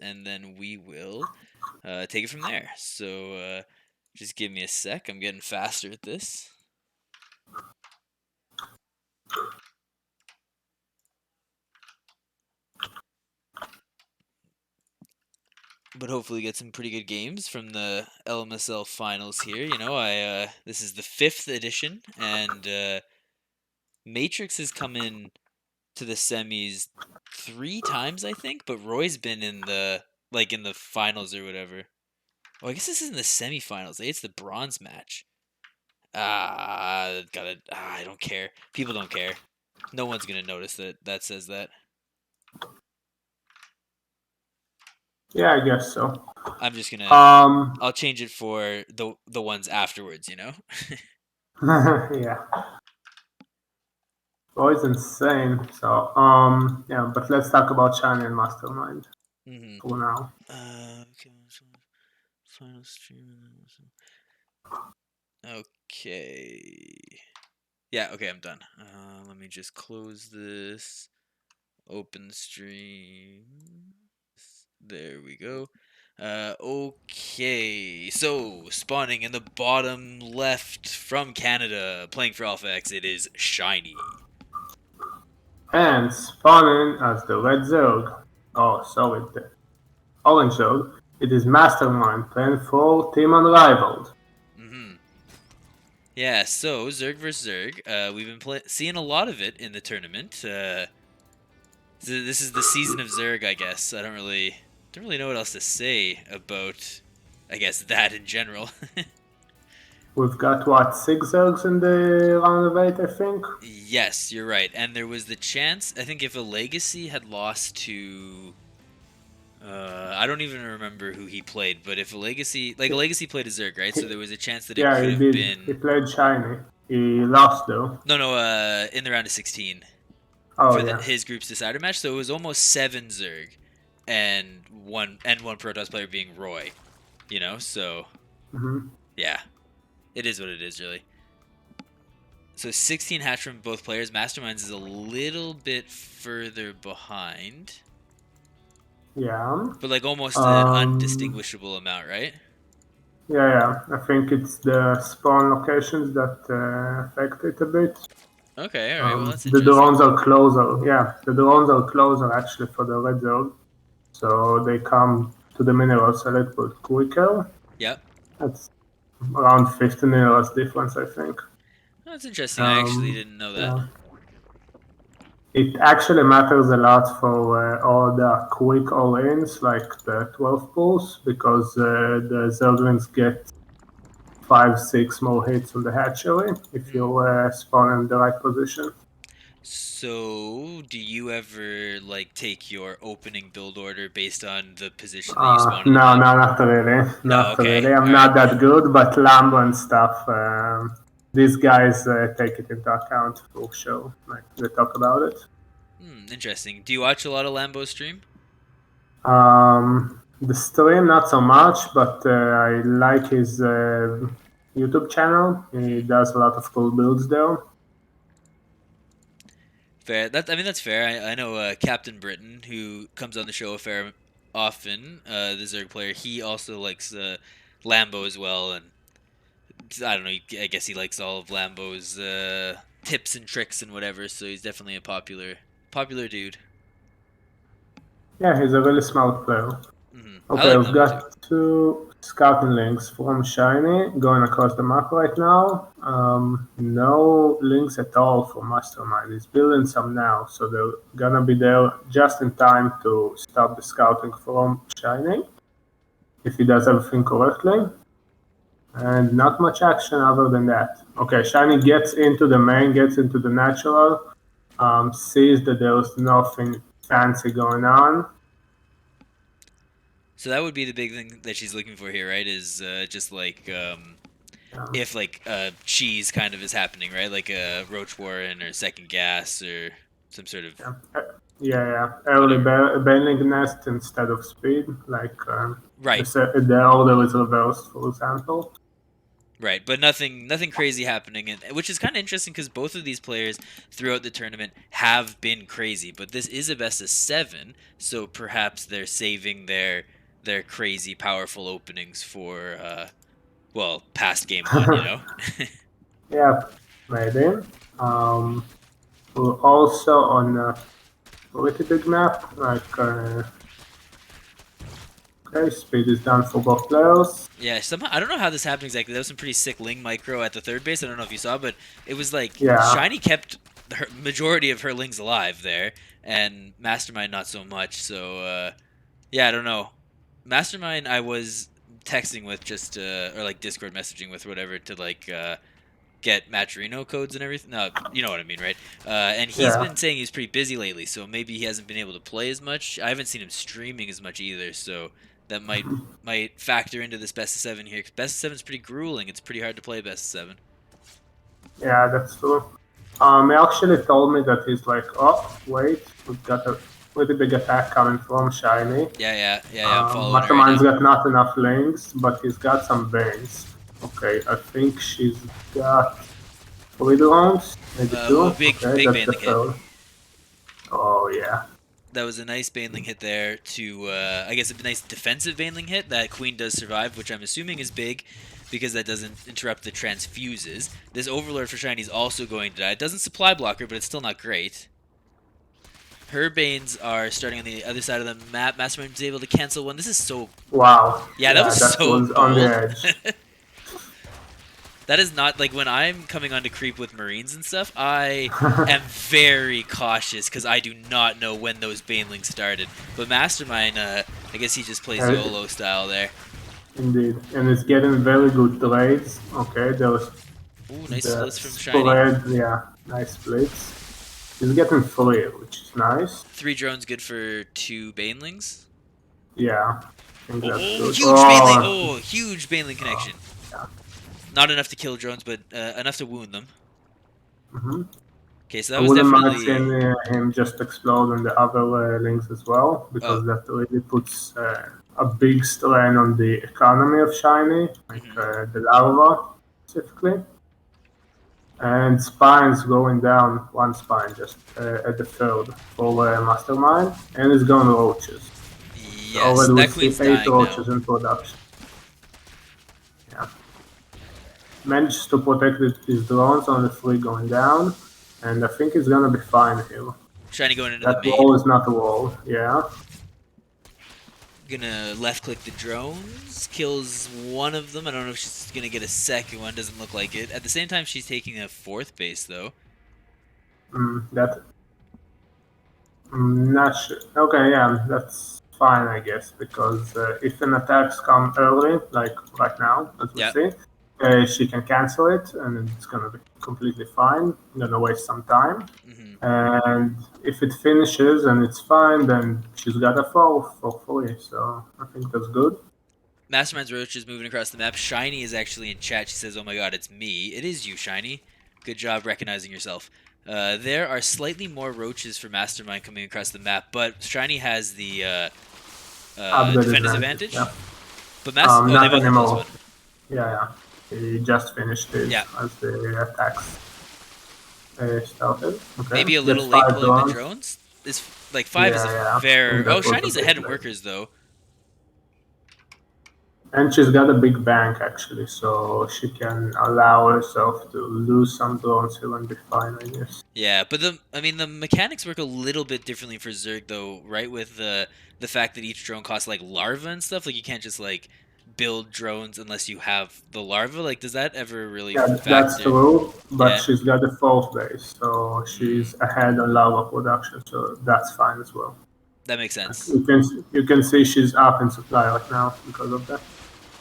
and then we will take it from there. So just give me a sec. I'm getting faster at this. But hopefully get some pretty good games from the LMSL finals here. You know, this is the 5th edition, and Matrixx has come in to the semis 3 times, I think, but Roy's been in the finals or whatever. Oh, I guess this isn't the semifinals. It's the bronze match. I don't care. People don't care. No one's gonna notice that says that. Yeah, I guess so. I'm just gonna. Um, I'll change it for the ones afterwards. You know. yeah. Always insane. So, yeah, but let's talk about China and MasterMind for now. Okay. Final stream. Okay. Yeah. Okay. I'm done. Let me just close this. Open stream. There we go. Okay, so spawning in the bottom left from Canada, playing for Alpha X, it is Shiny. And spawning as the red Zerg. Oh, sorry, the orange Zerg. It is MasterMind playing for Team Unrivaled. Yeah, so Zerg vs Zerg. We've been seeing a lot of it in the tournament. This is the season of Zerg, I guess. I don't really know what else to say about, I guess, that in general. We've got, what, 6 Zergs in the round of 8, I think? Yes, you're right. And there was the chance, I think if a Legacy had lost to... I don't even remember who he played, but if a Legacy played a Zerg, right? So there was a chance that it could have been... He played Shiny. He lost, though. No, in the round of 16. Oh, for yeah. his group's decider match. So it was almost 7 Zerg and one Protoss player being Roy. You know, so... Yeah. It is what it is, really. So 16 hatch from both players. MasterMind is a little bit further behind. Yeah. But like almost an undistinguishable amount, right? Yeah. I think it's the spawn locations that affect it a bit. Okay, alright, well that's the interesting. drones are closer. Yeah, the drones are closer actually for the red zone. So they come to the minerals a little bit quicker. Yep. That's around 50 minerals difference, I think. That's interesting. I actually didn't know that. Yeah. It actually matters a lot for all the quick all-ins, like the 12 pulls, because the Zerglings get 5-6 more hits on the hatchery if you spawn in the right position. So, do you ever like take your opening build order based on the position that you spawn in? No, not really. Not really. I'm not that good, but Lambo and stuff, these guys take it into account for sure. Like, they talk about it. Interesting. Do you watch a lot of Lambo stream? The stream, not so much, but I like his YouTube channel. He does a lot of cool builds there. Fair. That's fair. I know Captain Britain, who comes on the show a fair often, the Zerg player. He also likes Lambo as well, and I don't know. I guess he likes all of Lambo's tips and tricks and whatever. So he's definitely a popular dude. Yeah, he's a really smart player. Okay, we've got 2 scouting links from Shiny going across the map right now. No links at all for MasterMind. He's building some now, so they're gonna be there just in time to stop the scouting from Shiny, if he does everything correctly. And not much action other than that. Okay, Shiny gets into the main, gets into the natural, sees that there's nothing fancy going on. So that would be the big thing that she's looking for here, right? Is just like if like cheese kind of is happening, right? Like a Roach Warren or Second Gas or some sort of... Yeah. Early bailing nest instead of speed, like right. the order is reversed, for example. Right, but nothing crazy happening, and which is kind of interesting because both of these players throughout the tournament have been crazy. But this is a best of seven, so perhaps they're saving their crazy powerful openings for well, past game one. You know. Yeah, maybe. Um, we're also on a pretty big map, like, okay, speed is down for both players. Yeah, somehow I don't know how this happened exactly. That was some pretty sick Ling micro at the third base. I don't know if you saw, but it was like Yeah, Shiny kept her majority of her Lings alive there, and Mastermind not so much. So yeah, I don't know. Mastermind, I was texting with just or like Discord messaging with whatever to like get Matrino codes and everything. No, you know what I mean, right? And he's yeah. been saying he's pretty busy lately, so maybe he hasn't been able to play as much. I haven't seen him streaming as much either, so that might factor into this best of seven here. 'Cause best of seven is pretty grueling. It's pretty hard to play best of seven. Yeah, that's true. He actually told me that he's like, oh, wait, we've got a pretty big attack coming from Shiny. Yeah. I'm following it right Mastermind's now. got not enough links, but he's got some veins. Okay, I think she's got three drones, maybe two. Oh, big Okay, big that's the Baneling hit. third. Oh, yeah. That was a nice Baneling hit there to, I guess, a nice defensive Baneling hit. That Queen does survive, which I'm assuming is big because that doesn't interrupt the transfuses. This Overlord for Shiny is also going to die. It doesn't supply blocker, but it's still not great. Her Banes are starting on the other side of the map. Mastermind is able to cancel one. This is so... Wow. Yeah, that Yeah, was that so was on the bold. edge. That is not like when I'm coming on to creep with Marines and stuff. I am very cautious because I do not know when those Banelings started. But Mastermind, I guess he just plays Uh, YOLO style there. Indeed. And it's getting very good trades. Okay, there's Ooh, nice the splits from Shiny. spread. Yeah, nice splits. He's getting three, which is nice. 3 drones good for 2 Banelings. Yeah, I think that's Oh, good. huge Baneling! Oh, Oh, huge Baneling connection. yeah. Not enough to kill drones, but enough to wound them. Hmm. Okay, so I that was wouldn't mind definitely... seeing him just explode on the other links as well, Oh, because that really puts a big strain on the economy of Shiny, like mhm. the larva specifically. And spines going down, one spine just at the third for Mastermind, and it's going roaches. So Yes, already we that see Queen's eight dying now. roaches in production. Yeah. Managed to protect his drones, only three going down, and I think he's gonna be fine here. Shiny going into the That main. wall is not a wall, yeah. Gonna left click the drones. Kills one of them. I don't know if she's gonna get a second one. Doesn't look like it. At the same time, she's taking a fourth base though. That not sure. Okay, yeah, that's fine, I guess, because if an attacks come early, like right now, as we Yeah. see, she can cancel it, and it's gonna be completely fine. Gonna waste some time, Hmm. and if it finishes and it's fine, then she's got a fall for free. So I think that's good. Mastermind's Roach is moving across the map. Shiny is actually in chat. She says, "Oh my God, it's me. It is you, Shiny. Good job recognizing yourself." There are slightly more roaches for Mastermind coming across the map, but Shiny has the Upgrade defender's advantage, advantage. yeah. But Master, oh, they Not both have plus anymore. one. Yeah, yeah. He just finished his Yeah, as the attacks started. Okay, maybe a gets little late five pulling the drones. drones. Is like 5 is a Yeah, yeah. I fair. think Oh, that was a Shiny's ahead bit in late. workers though. And she's got a big bank actually, so she can allow herself to lose some drones here and be fine, I guess. Yeah, but the mechanics work a little bit differently for Zerg though, right? With the fact that each drone costs like larva and stuff. Like you can't just like build drones unless you have the larva. Like, does that ever really Yeah, that's factor? true, but Yeah. she's got the fourth base, so Mm, she's ahead on lava production, so that's fine as well. that makes Like sense. you can see she's up in supply right now because of that.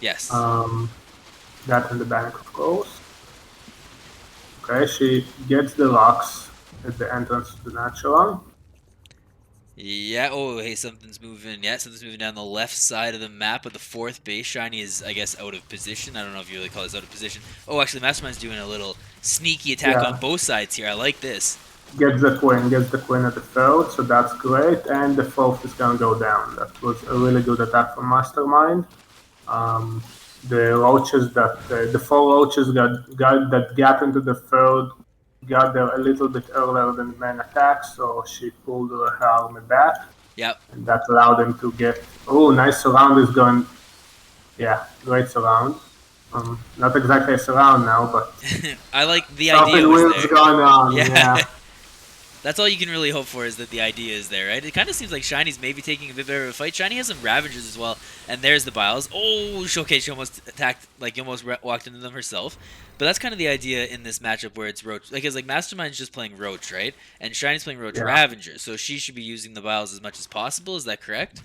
Yes. Um, that in the bank, of course. Okay, she gets the rocks at the entrance to the natural. Yeah. Oh, hey, something's moving. Yeah, something's moving down the left side of the map of the fourth base. Shiny is, I guess, out of position. I don't know if you really call this out of position. Oh, actually, Mastermind's doing a little sneaky attack on Yeah, both sides here. I like this. gets the queen at the third, so that's great. And the fourth is gonna go down. That was a really good attack from Mastermind. Um, the roaches the four roaches got that gap into the third got there a little bit earlier than the main attack, so she pulled her army back, Yep. and that allowed them to get. Oh, nice surround is going. Yeah, great surround. Not exactly a surround now, but I like the idea something was weird's there. going on. Yeah. Yeah, That's all you can really hope for is that the idea is there, right? It kind of seems like Shiny's maybe taking a bit better of a fight. Shiny has some Ravagers as well, and there's the Biles. Oh, okay, she almost attacked, like, almost walked into them herself. But that's kind of the idea in this matchup where it's Roach. Because, like, Mastermind's just playing Roach, right? And Shiny's playing Roach yeah, Ravager, so she should be using the Biles as much as possible. Is that correct?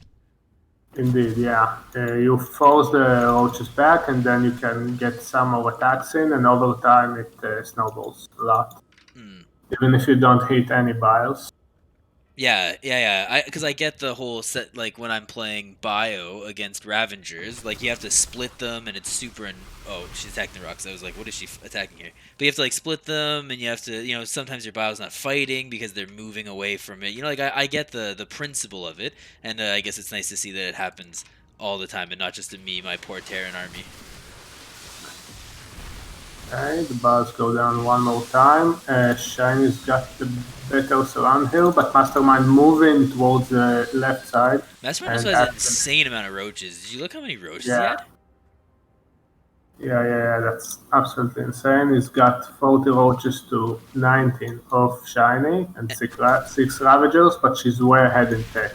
indeed, yeah. You force the roaches back, and then you can get some more attacks in, and over time it snowballs a lot. Hmm. Even if you don't hit any biles. Yeah. Because I get the whole set, like, when I'm playing Bio against Ravengers, like, you have to split them, and it's super. Oh, she's attacking the rocks. I was like, what is she attacking here? But you have to, like, split them, and you have to, sometimes your Bio's not fighting because they're moving away from it. Like, I get the principle of it, and I guess it's nice to see that it happens all the time, and not just to me, my poor Terran army. Okay, the bars go down one more time. Shiny's got the better surround here, but Mastermind moving towards the left side. Mastermind And also has an after, insane amount of roaches. Did you look how many roaches he yeah, had? yeah, that's absolutely insane. He's got 40 roaches to 19 of Shiny and six Ravagers, but she's way ahead in tech.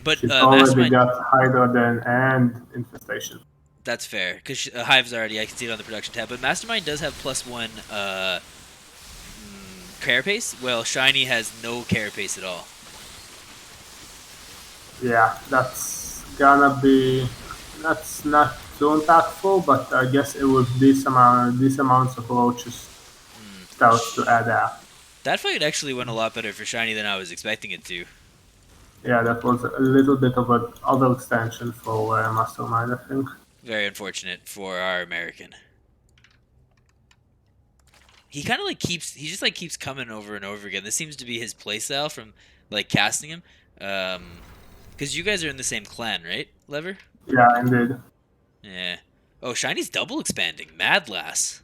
But She's already Mastermind. got Hydroden and Infestation. That's fair, because Hive's already, I can see it on the production tab, but Mastermind does have +1 carapace, well, Shiny has no carapace at all. Yeah, that's not too impactful, but I guess it was these amounts of roaches starts to add up. That fight actually went a lot better for Shiny than I was expecting it to. Yeah, that was a little bit of an overextension for Mastermind, I think. Very unfortunate for our American. He kind of he just like keeps coming over and over again. This seems to be his playstyle from like casting him. Because you guys are in the same clan, right, Lever? Yeah, indeed. Yeah. Oh, Shiny's double expanding. Mad Lass.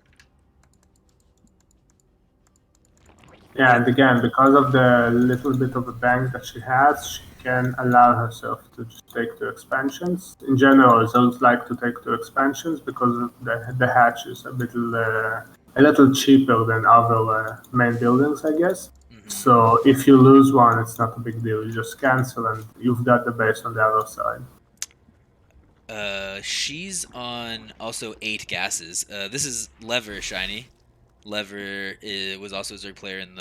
Yeah, and again, because of the little bit of a bank that she has, she can allow herself to just take two expansions. In general, Zones like to take two expansions because the hatch is a little cheaper than other main buildings, I guess. So if you lose one, it's not a big deal. You just cancel, and you've got the base on the other side. She's on also 8 gases. This is Lever Shiny. Lever was also a Zerg player in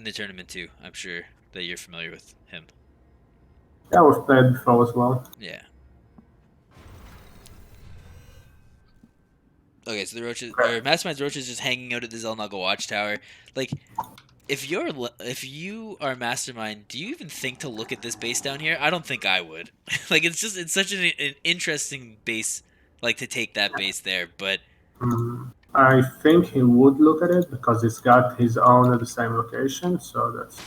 the tournament too. I'm sure that you're familiar with him. Yeah, we've played before as well. Yeah. Okay, so the roaches or Mastermind's roach is just hanging out at the Zelnaga watchtower. Like, if you are Mastermind, do you even think to look at this base down here? I don't think I would. Like, it's such an interesting base, like, to take that base there. But I think he would look at it because he's got his own at the same location. So that's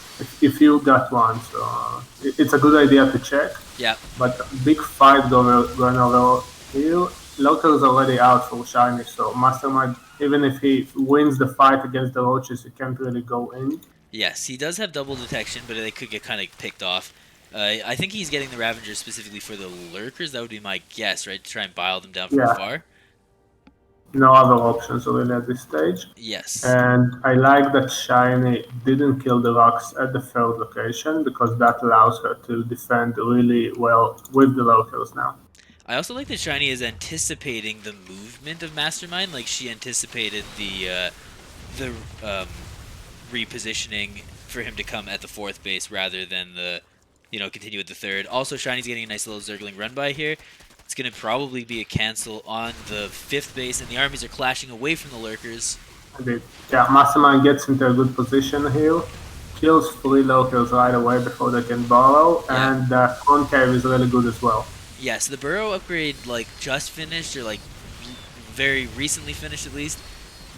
if you got one, so it's a good idea to check. yeah, But big fight going over here. Local's already out for Shiny, so Mastermind, even if he wins the fight against the Roaches, he can't really go in. yes, he does have double detection, but they could get kind of picked off. I think he's getting the Ravagers specifically for the Lurkers. That would be my guess, right? To try and bile them down from Yeah. afar. No other options really at this stage. Yes. And I like that Shiny didn't kill the rocks at the third location because that allows her to defend really well with the locals now. I also like that Shiny is anticipating the movement of Mastermind. Like, she anticipated the repositioning for him to come at the 4th base rather than continue at the 3rd. Also, Shiny's getting a nice little Zergling run by here. It's going to probably be a cancel on the 5th base, and the armies are clashing away from the Lurkers. Indeed. Yeah, Mastermind gets into a good position here, kills 3 locals right away before they can borrow, Yeah. and Concave is really good as well. Yeah, so the Burrow upgrade, like, just finished, or, like, very recently finished at least,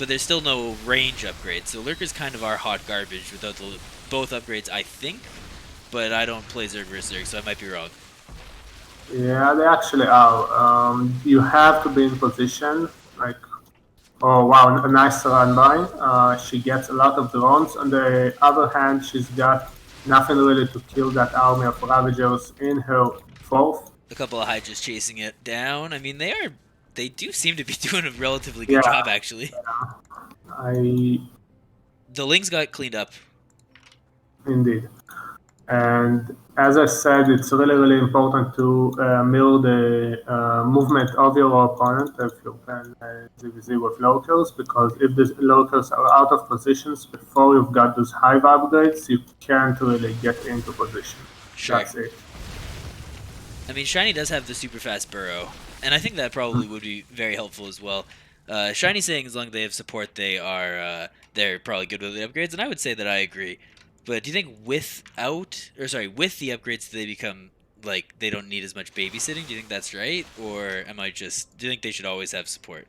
but there's still no range upgrade. So Lurkers kind of are hot garbage without both upgrades, I think, but I don't play Zerg vs. Zerg, so I might be wrong. Yeah, they actually are. You have to be in position. Like, oh wow, a nice run by. She gets a lot of drones. On the other hand, she's got nothing really to kill that army of Ravagers in her fourth. A couple of Hydras chasing it down. I mean, they do seem to be doing a relatively good Yeah, job actually. I The Lings got cleaned up. indeed. And as I said, it's really, really important to mirror the movement of your opponent if you can ZVZ with locals, because if the locals are out of positions before you've got those hive upgrades, you can't really get into position. Sure. That's it. I mean, Shiny does have the super fast burrow, and I think that probably would be very helpful as well. Shiny saying as long as they have support, they're probably good with the upgrades, and I would say that I agree. But do you think with the upgrades, they become like they don't need as much babysitting? Do you think that's right, or am I just? Do you think they should always have support?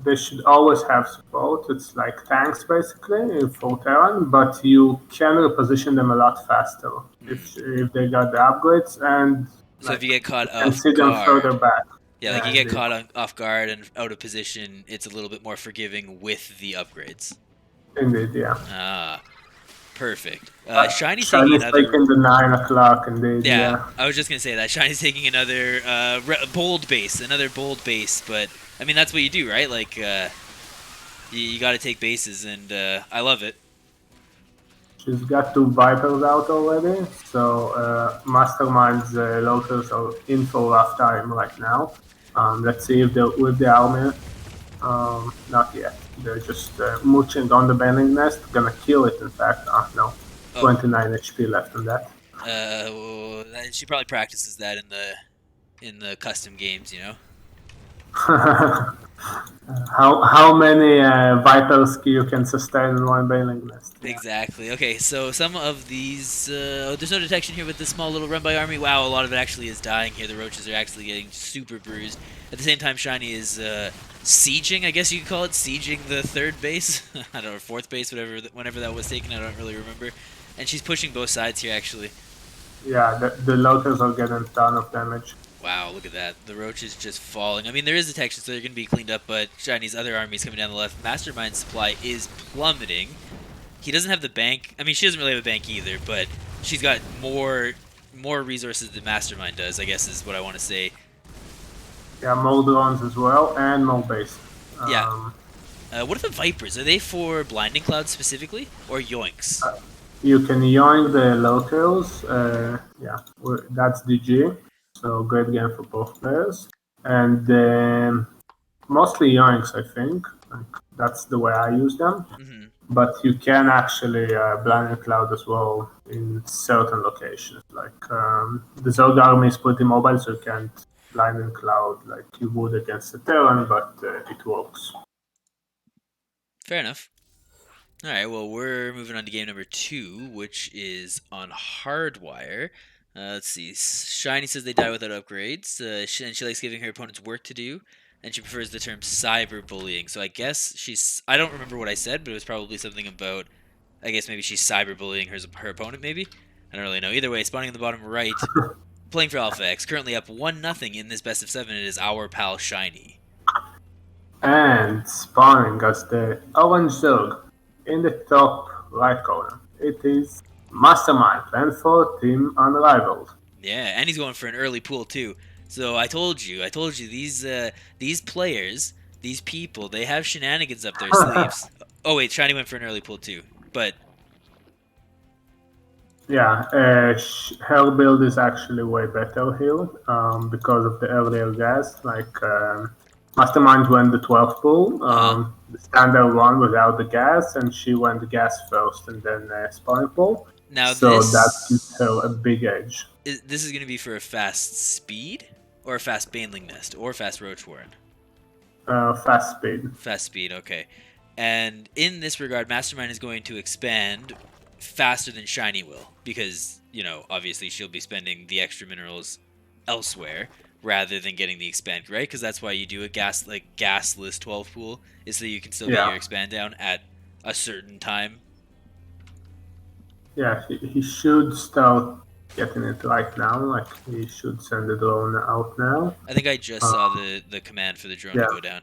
They should always have support. It's like tanks basically in full Terran, but you can reposition them a lot faster Hmm. if they got the upgrades, and So if like you get you caught can off see them further guard, back. yeah, like you Yeah, get indeed. caught off guard and out of position, it's a little bit more forgiving with the upgrades. Indeed, yeah. Ah, perfect. Shiny's taking Chinese another. taking the 9 o'clock, indeed, Yeah, yeah. I was just gonna say that Shiny's taking another another bold base. But I mean, that's what you do, right? Like, you got to take bases, and I love it. She's got 2 Vipers out already, so Mastermind's locals are in for a rough time right now. Let's see if they're with the army. Not yet. They're just mooching on the bending nest. Gonna kill it, in fact. No. Oh, 29 HP left on that. well, she probably practices that in the custom games, you know. How many Vipers you can sustain in one bailing nest? Yeah. Exactly. Okay, so some of these. There's no detection here with this small little run by army. Wow, a lot of it actually is dying here. The roaches are actually getting super bruised. At the same time, Shiny is sieging, I guess you could call it, sieging the third base. I don't know, fourth base, whenever that was taken, I don't really remember. And she's pushing both sides here, actually. Yeah, the locals are getting a ton of damage. Wow, look at that. The roach is just falling. I mean, there is detection, so they're going to be cleaned up, but Shiny's other armies coming down the left. MasterMind's supply is plummeting. He doesn't have the bank. I mean, she doesn't really have a bank either, but she's got more resources than MasterMind does, I guess is what I want to say. Yeah, more drones as well, and more base. Yeah. Um, What are the Vipers? Are they for Blinding Cloud specifically? Or Yoinks? you can yoink the locals. Yeah, that's DG. So great game for both players. And mostly yoinks, I think. Like, that's the way I use them. Hmm. But you can actually blind cloud as well in certain locations. Like the Zerg army is pretty mobile, so you can't blind cloud like you would against the Terran, but it works. Fair enough. Alright, well, we're moving on to game number 2, which is on Hardwire. Let's see. Shiny says they die without upgrades, and she likes giving her opponents work to do, and she prefers the term cyberbullying. So I guess I don't remember what I said, but it was probably something about. I guess maybe she's cyberbullying her opponent, maybe? I don't really know. Either way, spawning in the bottom right, playing for Alpha X, currently up 1-0 in this best of 7. It is our pal Shiny. And spawning as the orange Zerg in the top right corner. It is MasterMind, plan for Team Unrivaled. Yeah, and he's going for an early pool too. So I told you these players, these people, they have shenanigans up their sleeves. Oh wait, Shiny went for an early pool too, but Yeah, her build is actually way better here because of the earlier gas. Like Mastermind went the 12th pool, uh-huh. the standard one without the gas, and she went the gas first and then spawning pool. Now So that gives her a big edge. this is gonna be for a fast speed or a fast Baneling Nest or fast Roach Warren. Fast speed. Fast speed, okay. And in this regard, MasterMind is going to expand faster than Shiny will because, you know, obviously she'll be spending the extra minerals elsewhere rather than getting the expand, right? Because that's why you do a gasless 12 pool is so you can still get your Yeah, expand down at a certain time. yeah. He should start getting it right now. Like he should send the drone out now. I think I just saw the command for the drone to Yeah, go down.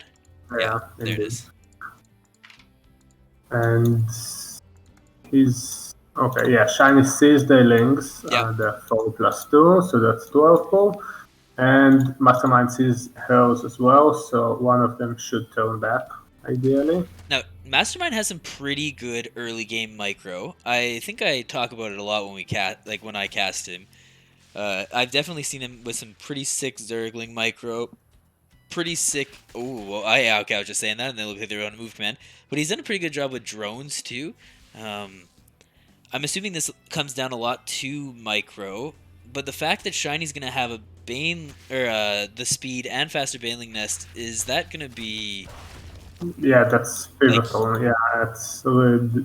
Yeah, yeah, there it indeed. is. And he's okay. Yeah, Shiny sees the links. Yeah. The 4+2, so that's 12 pull. And Mastermind sees hers as well, so one of them should turn back, ideally. Now, Mastermind has some pretty good early game micro. I think I talk about it a lot when we when I cast him. I've definitely seen him with some pretty sick Zergling micro, pretty sick. Oh, well, okay, I was just saying that, and they look like they're on a move command. But he's done a pretty good job with drones too. I'm assuming this comes down a lot to micro, but the fact that Shiny's gonna have a Bane or the speed and faster Baneling Nest, is that gonna be Yeah, that's like, pivotal. Yeah, it's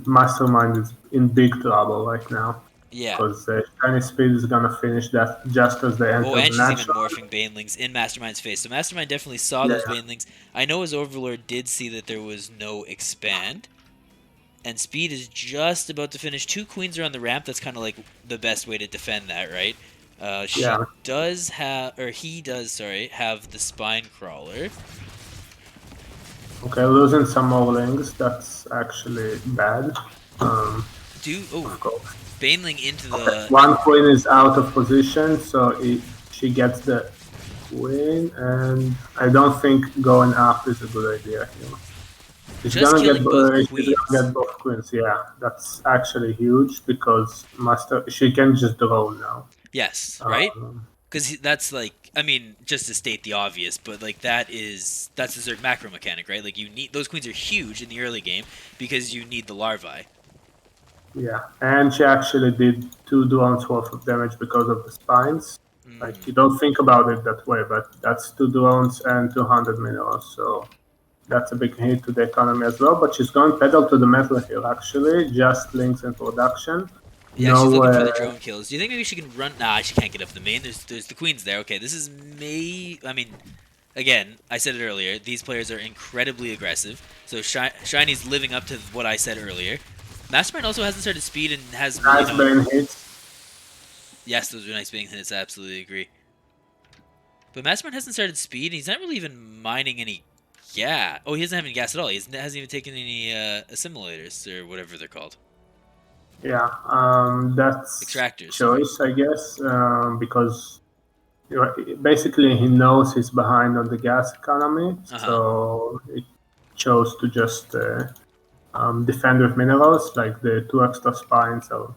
Mastermind is in big trouble right now yeah? because Shiny Speed is gonna finish that just as they Oh, enter and the she's even natural. morphing Banelings in Mastermind's face. So Mastermind definitely saw those Yeah, Banelings. I know his Overlord did see that there was no expand. And Speed is just about to finish. Two Queens are on the ramp. That's kind of like the best way to defend that, right? She yeah. does have, or he does, sorry, have the Spine Crawler. Okay, losing some more links. That's actually bad. Oh, Of course. Baneling into Okay, the, one queen is out of position, so she gets the queen, and I don't think going up is a good idea here. just killing both She's gonna queens. get both queens. Yeah, that's actually huge because she can just draw now. Yes, right? Um, Because that's like, I mean, just to state the obvious, but like that's the Zerg macro mechanic, right? Like you need those queens are huge in the early game because you need the larvae. yeah, and she actually did 2 drones worth of damage because of the spines. Like Mm. you don't think about it that way, but that's 2 drones and 200 minerals. So that's a big hit to the economy as well. But she's going pedal to the metal here. Actually, just links in production. Yeah, she's No, looking for the drone kills. Do you think maybe she can run? Nah, she can't get up the main. There's the queens there. Okay, this is I mean, again, I said it earlier. These players are incredibly aggressive. So Shiny's living up to what I said earlier. Mastermind also hasn't started speed and has really nice no. brain hits. Yes, those are nice being hits. I absolutely agree. But Mastermind hasn't started speed, and he's not really even mining any. Yeah. Oh, he doesn't have any gas at all. He hasn't even taken any assimilators or whatever they're called. Yeah, that's Extractors. Sorry. choice, I guess, because basically he knows he's behind on the gas economy, Uh huh. so he chose to just defend with minerals, like the 2 extra spines. So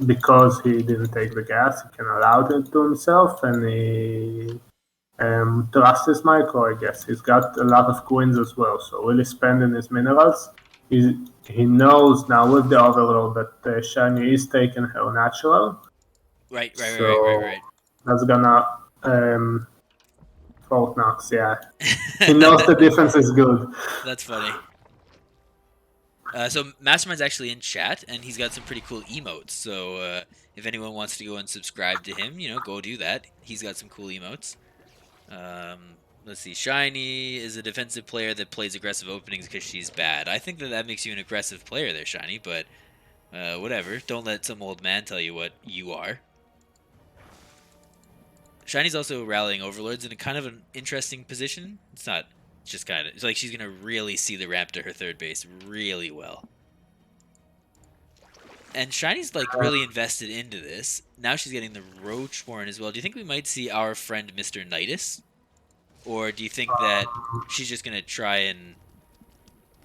because he didn't take the gas, he can allow it to himself, and he trusts his micro. I guess he's got a lot of queens as well, so really spending his minerals. He knows now with the overload that Shiny is taking her natural, Right. Right. Right. Right. Right. so Right. that's gonna fault knocks. Yeah, he knows the difference is good. That's funny. So Mastermind's actually in chat, and he's got some pretty cool emotes. So if anyone wants to go and subscribe to him, go do that. He's got some cool emotes. Let's see. Shiny is a defensive player that plays aggressive openings because she's bad. I think that makes you an aggressive player there, Shiny. But whatever. Don't let some old man tell you what you are. Shiny's also rallying overlords in a kind of an interesting position. It's not. It's just kind of. It's like she's gonna really see the ramp to her third base really well. And Shiny's like really invested into this. Now she's getting the Roach Warren as well. Do you think we might see our friend Mr. Nidus? Or do you think that she's just gonna try and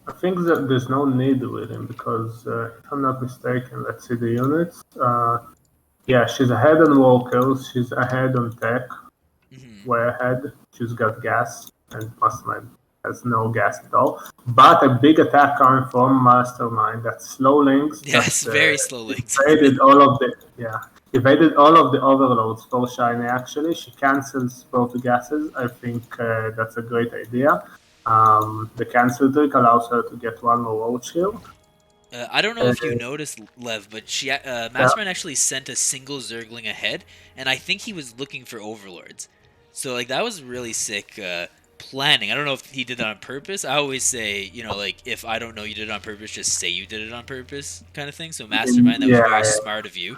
I think that there's no need with him because, if I'm not mistaken, let's see the units. Yeah, she's ahead on walkers, she's ahead on tech, Mhm. way ahead. She's got gas, and Mastermind has no gas at all. But a big attack coming from Mastermind. That's slow links that Yes, very slow links. evaded all of the evaded all of the overloads for Shiny. Actually, she cancels both the gases. I think that's a great idea. The cancel trick allows her to get one more roach shield. I don't know Uh, if you noticed, Lev, but yeah, Mastermind actually sent a single Zergling ahead, and I think he was looking for overlords. So like that was really sick planning. I don't know if he did that on purpose. I always say, like if I don't know you did it on purpose, just say you did it on purpose, kind of thing. So Mastermind, that was yeah, very smart of you.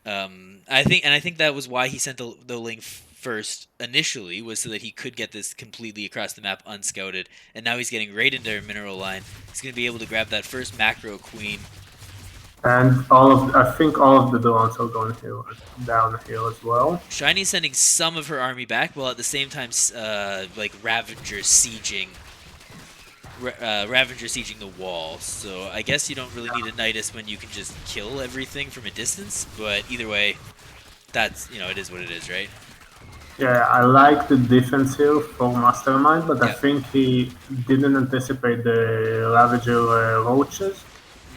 I think that was why he sent the link first initially, was so that he could get this completely across the map unscouted. And now he's getting right into our mineral line. He's gonna be able to grab that first macro queen. And I think all of the drones are going down here as well. Shiny's sending some of her army back, while at the same time, like Ravager sieging the wall. So I guess you don't really need a Nidus when you can just kill everything from a distance. But either way, that's, it is what it is, right? Yeah, I like the defense here for MasterMind, but I Yeah. think he didn't anticipate the Ravager roaches.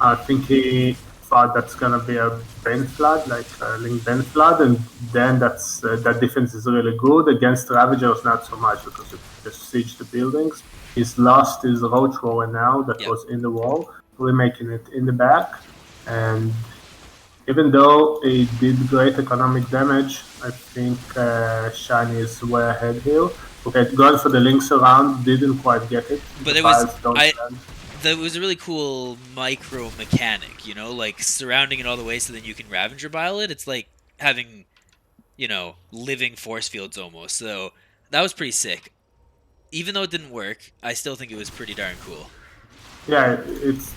I think he thought that's gonna be a Ben Flood, like a Link Ben Flood, and then that defense is really good. Against Ravagers, not so much because it just siege the buildings. He's lost his roach rower now that Yep. was in the wall, remaking it in the back, and even though it did great economic damage, I think Shiny is way ahead here. Okay, going for the links around, didn't quite get it. But The it was piles don't I stand. that was a really cool micro mechanic, like surrounding it all the way so then you can Ravager bile it. It's like having, living force fields almost. So that was pretty sick. Even though it didn't work, I still think it was pretty darn cool. Yeah,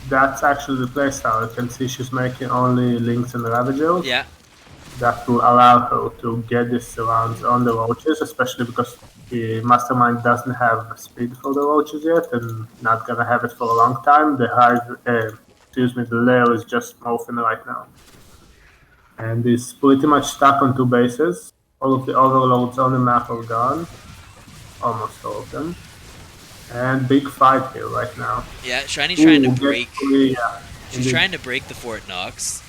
that's actually the playstyle. You can see she's making only links and ravagers. Yeah. That will allow her to get these surrounds on the roaches, especially because the Mastermind doesn't have speed for the roaches yet, and not gonna have it for a long time. The layer is just morphing right now, and is pretty much stuck on two bases. All of the overloads on the map are gone, almost all of them, and big fight here right now. Yeah, Shiny's trying to Get break. free, yeah, She's indeed. trying to break the Fort Knox.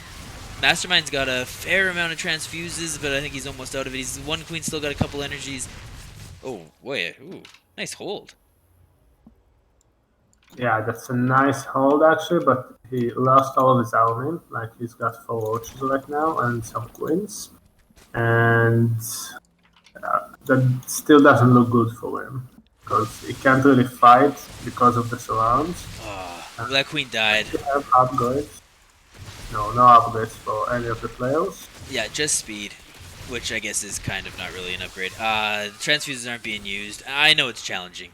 Mastermind's got a fair amount of transfuses, but I think he's almost out of it. He's one queen, still got a couple energies. Oh, wait. Ooh, nice hold. Yeah, that's a nice hold actually, but he lost all of his army. Like he's got 4 roaches right now and some queens, and that still doesn't look good for him because he can't really fight because of the surrounds. Oh, well, that queen died. They have upgrades. No upgrades for any of the players. Yeah, just speed, which I guess is kind of not really an upgrade. Transfuses aren't being used. I know it's challenging.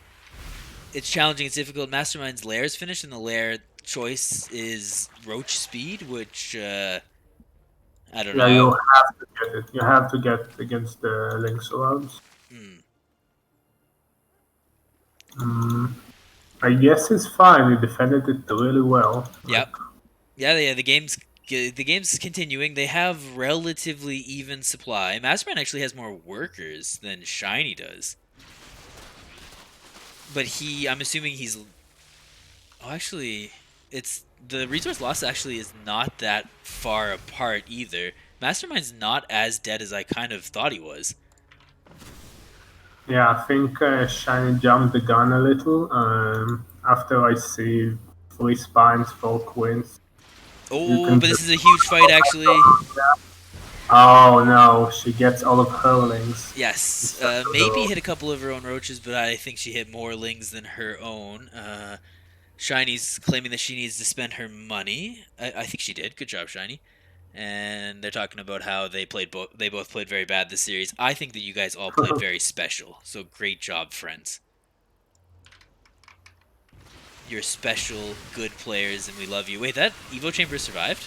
It's challenging, it's difficult. Mastermind's lair is finished, and the lair choice is roach speed, which, I don't Yeah, you know. have to get it. You have to get against the link surrounds. Hmm. Mm, I guess it's fine. He defended it really well. Like, Yep. Yeah. The game's continuing. They have relatively even supply. Mastermind actually has more workers than Shiny does. But I'm assuming he's. Oh, actually, it's the resource loss actually is not that far apart either. Mastermind's not as dead as I kind of thought he was. yeah, I think Shiny jumped the gun a little. After I see 3 spines, 4 queens, you Oh, can but this just. is a huge fight actually. Oh no, she gets all of her lings Yes, instead of the maybe road. hit a couple of her own roaches, but I think she hit more lings than her own. Shiny's claiming that she needs to spend her money. I think she did. Good job, Shiny. And they're talking about how they both played very bad this series. I think that you guys all played very special. So great job, friends. You're special, good players, and we love you. Wait, that Evo Chamber survived?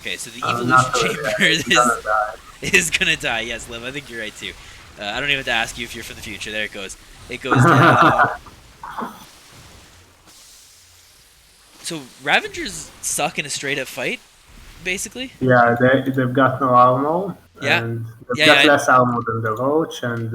Okay, so the Evolution Not really. Chamber It's gonna die. is gonna die. Yes, Liv, I think you're right too. I don't even have to ask you if you're from the future. There it goes. It goes down. So Ravengers suck in a straight up fight, basically. Yeah, they've got no armor, Yeah, and they've got yeah, less armor than the roach, and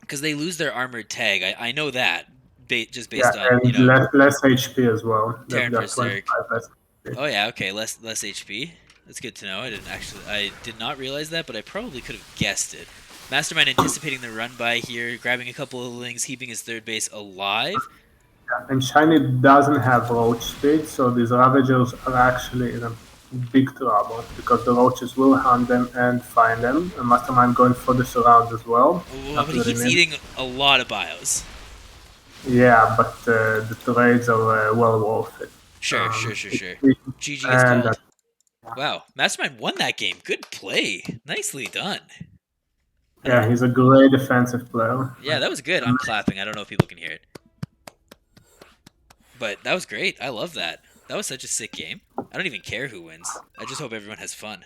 because they lose their armored tag. I know that, just yeah, based on and less HP as well. They've Terran got vs Zerg. 25 less HP. Oh yeah, okay, less HP. That's good to know. I did not realize that, but I probably could have guessed it. Mastermind anticipating the run by here, grabbing a couple of lings, keeping his third base alive. Yeah, and Shiny doesn't have roach speed, so these Ravagers are actually in a big trouble because the roaches will hunt them and find them. And Mastermind going for the surround as well. Oh, Not but he really keeps neat. eating a lot of bios. Yeah, but the trades are well worth it. Sure, sure, Um, sure, sure. GG gets and called. Wow, Mastermind won that game. Good play. Nicely done. Yeah, he's a great defensive player. Yeah, that was good. I'm clapping. I don't know if people can hear it. But that was great. I love that. That was such a sick game. I don't even care who wins. I just hope everyone has fun.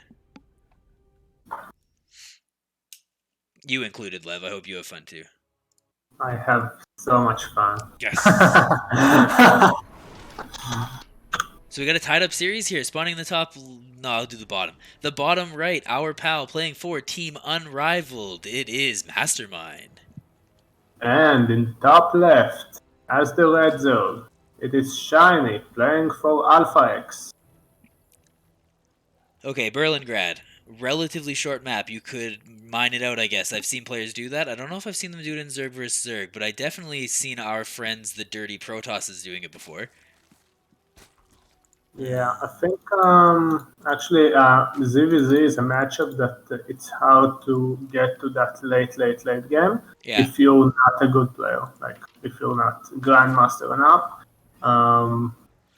You included, Lev. I hope you have fun too. I have so much fun. Yes. Perfect. So we got a tied up series here. Spawning in the top. No, I'll do the bottom. The bottom right, our pal playing for Team Unrivaled. It is Mastermind. And in top left, as the red zone, it is Shiny playing for Alpha X. Okay, Berlingrad. Relatively short map. You could mine it out, I guess. I've seen players do that. I don't know if I've seen them do it in Zerg vs. Zerg, but I definitely seen our friends, the Dirty Protosses, doing it before. Yeah, I think actually ZVZ is a matchup that it's hard to get to that late game Yeah. if you're not a good player, like if you're not grandmaster enough.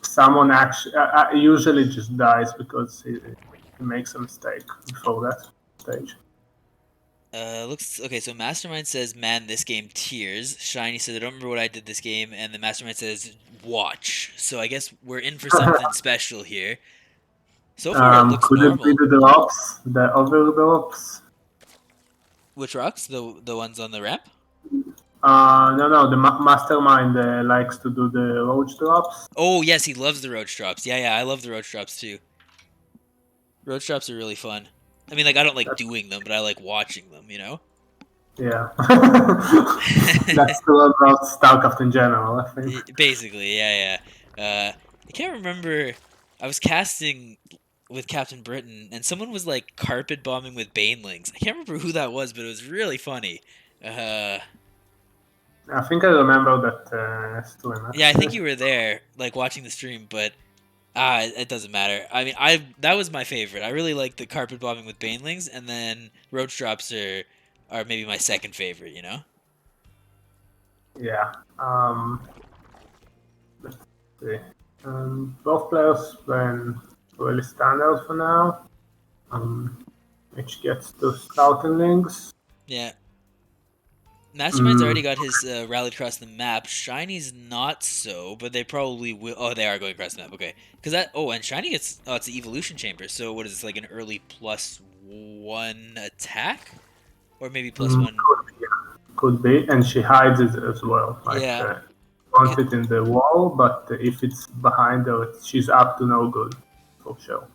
Someone actually usually just dies because he makes a mistake before that stage. Looks okay. So Mastermind says, "Man, this game tears." Shiny says, "I don't remember what I did this game," and the Mastermind says, "Watch." So I guess we're in for something special here. So far, it looks Could it be normal. the drops, the overdrops? Which rocks? The ones on the ramp? No, the mastermind likes to do the roach drops. Oh yes, he loves the roach drops. Yeah, I love the roach drops too. Roach drops are really fun. I mean, like I don't like doing them, but I like watching them. You know. Yeah. That's true about StarCraft in general, I think. Basically, yeah. I can't remember. I was casting with Captain Britain, and someone was like carpet bombing with banelings. I can't remember who that was, but it was really funny. I think I remember that stream. Yeah, I think you were there, like watching the stream, but it doesn't matter. I mean, that was my favorite. I really like the carpet bombing with banelings, and then roach drops are maybe my second favorite. You know. Yeah. Let's see. Both players playing really standard for now. Which gets to scouting links. Yeah. Mastermind's already got his rallied across the map. Shiny's not so, but they probably will. Oh, they are going across the map. Okay, because that. Oh, and Shiny gets. Oh, it's the evolution chamber. So what is this, like an early +1 attack, or maybe +1? Could be, and she hides it as well. Like, Yeah. wants it in the wall, but if it's behind her, she's up to no good for sure.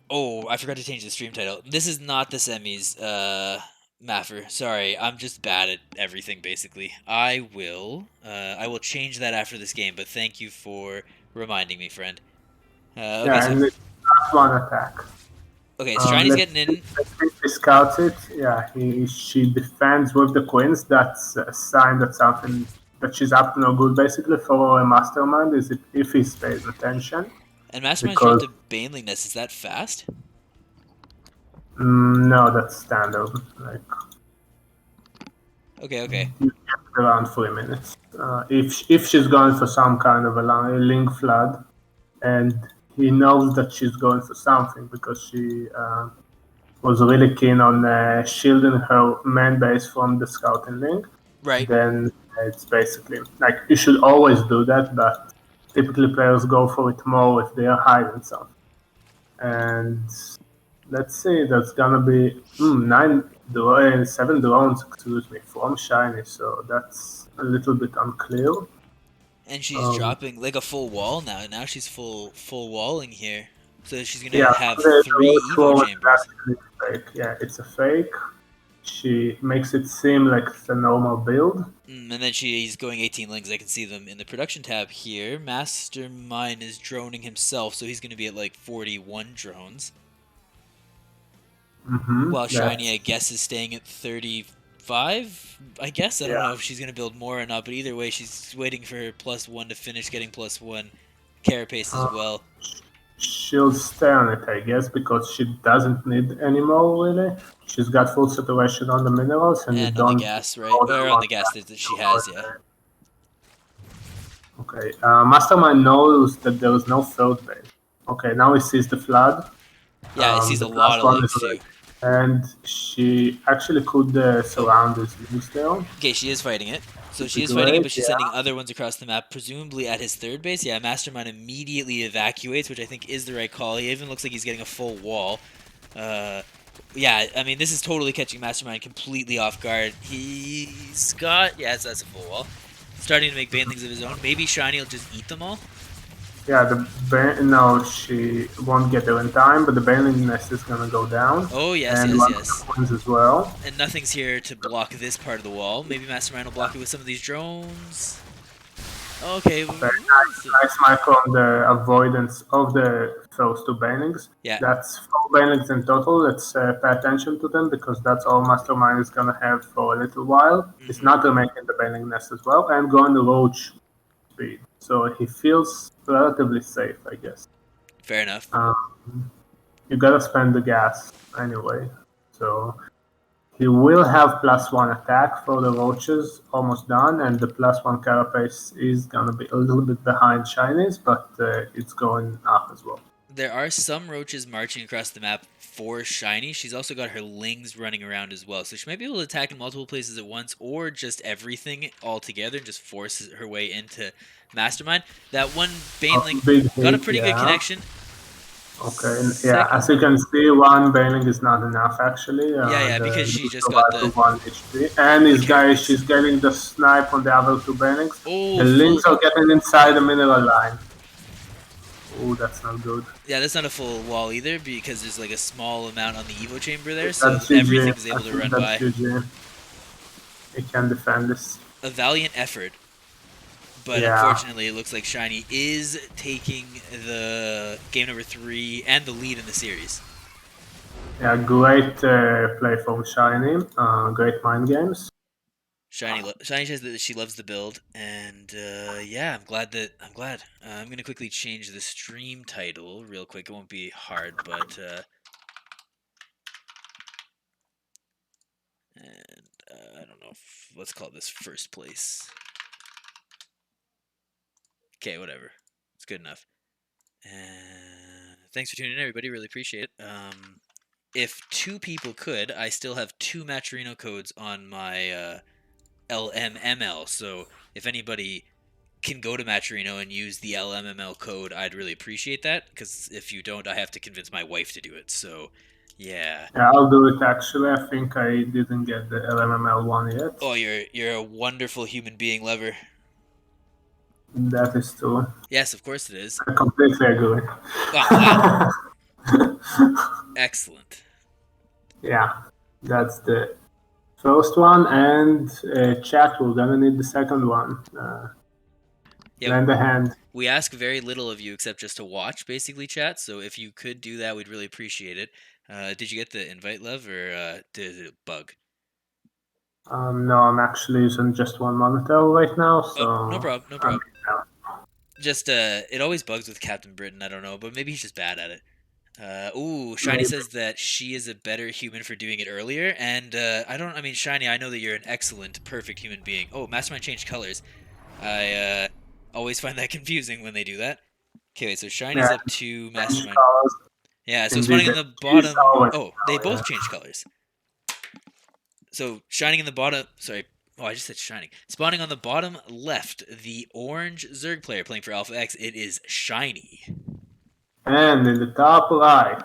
Oh, I forgot to change the stream title. This is not the semis, Maffer. Sorry, I'm just bad at everything. Basically, I will change that after this game. But thank you for reminding me, friend. Okay, Yeah, so and it's not one attack. okay, so Shiny's getting in. Let's see if he scouts it. Yeah, she defends with the queens. That's a sign that something that she's up to no good. Basically, for a mastermind, is if he pays attention. And Mastermind's dropped a Baneling Nest. Is that fast? No, that's standard. Like, Okay. you get around 3 minutes. If she's going for some kind of a link flood, and he knows that she's going for something because she was really keen on shielding her main base from the scouting link. Right. Then it's basically like you should always do that, but typically players go for it more if they are hiding something. And let's see, that's gonna be 7 drones, from Shiny, so that's a little bit unclear. And she's dropping like a full wall now. Now she's full walling here. So she's gonna have 3 Evo chambers. Fake. Yeah, it's a fake. She makes it seem like it's a normal build. And then she's going 18 links. I can see them in the production tab here. Mastermind is droning himself, so he's gonna be at like 41 drones. While Shiny, I guess, is staying at 35. I guess I don't know if she's gonna build more or not, but either way, she's waiting for her +1 to finish getting +1 carapace as well. She'll stay on it, I guess, because she doesn't need any more, really. She's got full saturation on the minerals, and you don't... on the gas, right? Or on the gas that she has, yeah. Okay, Mastermind knows that there is no third base Okay, now he sees the flood. Yeah, it sees The a lot plus of one links is too. red. And she actually could Oh, surround his links there. okay, she is fighting it. So Would she be is fighting it, great, but she's sending yeah. other ones across the map, presumably at his third base. Yeah, Mastermind immediately evacuates, which I think is the right call. He even looks like he's getting a full wall. Uh, yeah, I mean, this is totally catching Mastermind completely off guard. He's got... Yeah, that's a full wall. Starting to make banelings of his own. Maybe Shiny will just eat them all? Yeah, no, she won't get there in time, but the Bailing Nest is gonna go down. Oh, yes, And yes, one of the yes. coins as well. And nothing's here to block this part of the wall. Maybe Mastermind will block it with some of these drones. Okay, Okay, nice micro on the avoidance of the first two Banelings. yeah. That's four Banelings in total. Let's pay attention to them because that's all Mastermind is gonna have for a little while. It's not making the Bailing Nest as well and going the Roach speed. So he feels relatively safe, I guess. Fair enough. You gotta spend the gas anyway. So he will have plus one attack for the roaches, almost done, and the plus one carapace is gonna be a little bit behind shinies, but it's going up as well. There are some roaches marching across the map for Shiny. She's also got her lings running around as well. So she might be able to attack in multiple places at once or just everything all together and just force her way into Mastermind. That one Baneling Big got a hit, pretty good yeah. connection. Okay, and yeah, as you can see, one Bailing is not enough actually. Yeah, The because she limit just got provides the, 1 HP. And the this guy, carapace. she's getting the snipe on the other two Bailings. Oh, The full... links are getting inside Yeah. the mineral line. Oh, that's not good. Yeah, that's not a full wall either because there's like a small amount on the Evo chamber there, so That's GG. everything's I able to think run that's by. GG. He can defend this. A valiant effort, but Yeah. unfortunately it looks like Shiny is taking the game number 3 and the lead in the series. Yeah, great play from Shiny. Great mind games. Shiny says that she loves the build, and yeah, I'm glad. I'm gonna quickly change the stream title real quick. It won't be hard, but and I don't know. Let's call this first place. Okay, whatever. It's good enough. And thanks for tuning in, everybody. Really appreciate it. If 2 people could, I still have 2 Matrixx codes on my LMML. So if anybody can go to Matrixx and use the LMML code, I'd really appreciate that. Because if you don't, I have to convince my wife to do it. So yeah. Yeah, I'll do it actually. I think I didn't get the LMML one yet. Oh, you're a wonderful human being, Lever. That is true. Yes, of course it is. I completely agree. Oh, wow. Excellent. Yeah, that's the first one. And chat, we're gonna need the second one. Yeah, Lend a hand. we ask very little of you except just to watch, basically, chat. So if you could do that, we'd really appreciate it. Did you get the invite, Lev, or did it bug? No, I'm actually using just one monitor right now, Oh, so no problem, no problem. Just it always bugs with Captain Britain. I don't know, but maybe he's just bad at it. Ooh, Shiny says that she is a better human for doing it earlier, and I mean, Shiny, I know that you're an excellent, perfect human being. Oh, Mastermind changed colors. I always find that confusing when they do that. Okay, wait, so Shiny's Yeah, up to change Mastermind. colors. Yeah, so Indeed, spawning on the she's bottom. always Oh, they both yeah. changed colors. So shining in the bottom. Sorry. Oh, I just said shining. Spawning on the bottom left, the orange Zerg player playing for Alpha X. It is Shiny. And in the top right,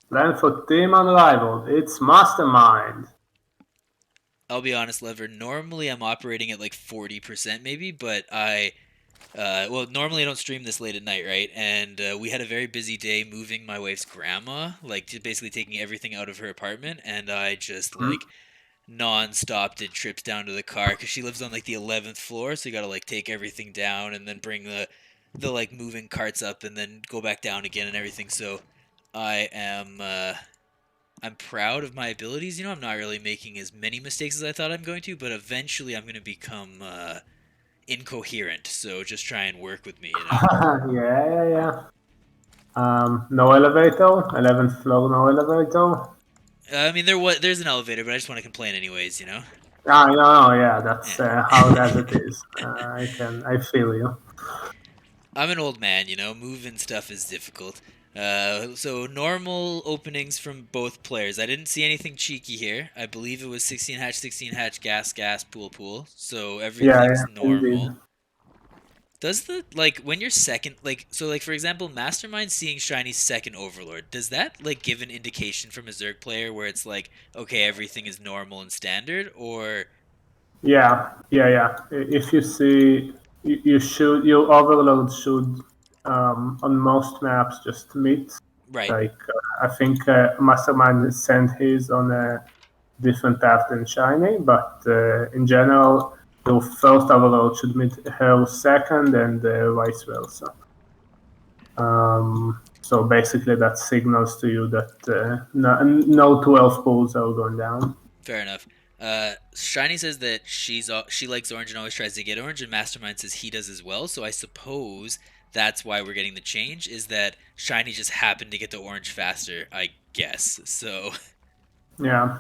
plan for Team Unrivaled. It's MasterMind. I'll be honest, Lever. Normally I'm operating at like 40% maybe, but well, normally I don't stream this late at night, right? And we had a very busy day moving my wife's grandma, like just basically taking everything out of her apartment, and I just like non-stop did trips down to the car because she lives on like the 11th floor, so you gotta like take everything down and then bring the like moving carts up and then go back down again and everything. So I am I'm proud of my abilities. You know, I'm not really making as many mistakes as I thought I'm going to, but eventually I'm gonna become incoherent. So just try and work with me, you know. Yeah. No elevator. 11th floor, no elevator. I mean, there's an elevator, but I just want to complain anyways, you know. Ah, no, yeah, that's Yeah. how that it is. I feel you. I'm an old man, you know. Moving stuff is difficult. So normal openings from both players. I didn't see anything cheeky here. I believe it was 16 hatch, gas, gas, pool, pool. So Yeah, everything's yeah, indeed. normal. Does the like when you're second like so like for example, Mastermind seeing Shiny's second Overlord, does that like give an indication from a Zerg player where it's like, okay, everything is normal and standard, or Yeah, yeah, yeah. If you see, your overload should, on most maps just meet. right? Like, I think Mastermind sent his on a different path than Shiny, but in general, your first overload should meet her second and vice versa. So basically, that signals to you that no 12 pools are going down. Fair enough. Shiny says that she likes orange and always tries to get orange, and Mastermind says he does as well. So I suppose that's why we're getting the change. Is that Shiny just happened to get the orange faster? I guess so. Yeah.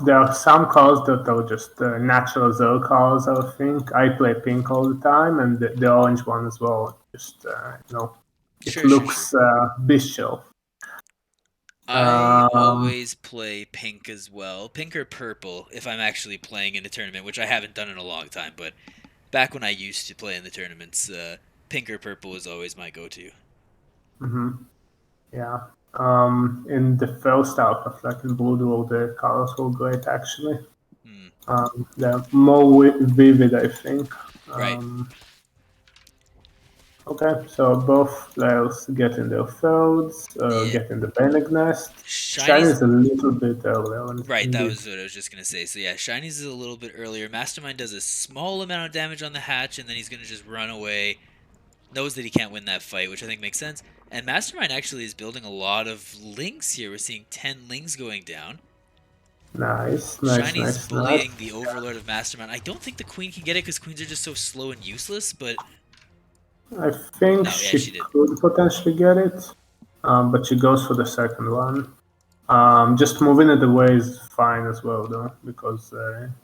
There are some cars that are just natural Zerg cars, I think. I play pink all the time, and the orange one as well. Just, it Sure, sure, sure. looks bestial. I Um, always play pink as well, pink or purple if I'm actually playing in a tournament, which I haven't done in a long time. But back when I used to play in the tournaments, pink or purple was always my go-to. mhm, yeah. In the first half of like in Blue Duel, the colors were great actually. Hmm. They're more vivid, I think. Right. Um, okay, so both players get in their fields, Yeah. get in the Banic Nest. Shine Shiny's is a little bit earlier, right. That indeed. was what I was just gonna say. So yeah, Shiny's is a little bit earlier. Mastermind does a small amount of damage on the hatch, and then he's gonna just run away. Knows that he can't win that fight, which I think makes sense. And Mastermind actually is building a lot of links here. We're seeing 10 links going down. Nice, nice, Shiny's nice, nice. bullying the Overlord of Mastermind. I don't think the Queen can get it because Queens are just so slow and useless, but I think no, yeah, she she did. could potentially get it, but she goes for the second one. Just moving it away is fine as well, though, because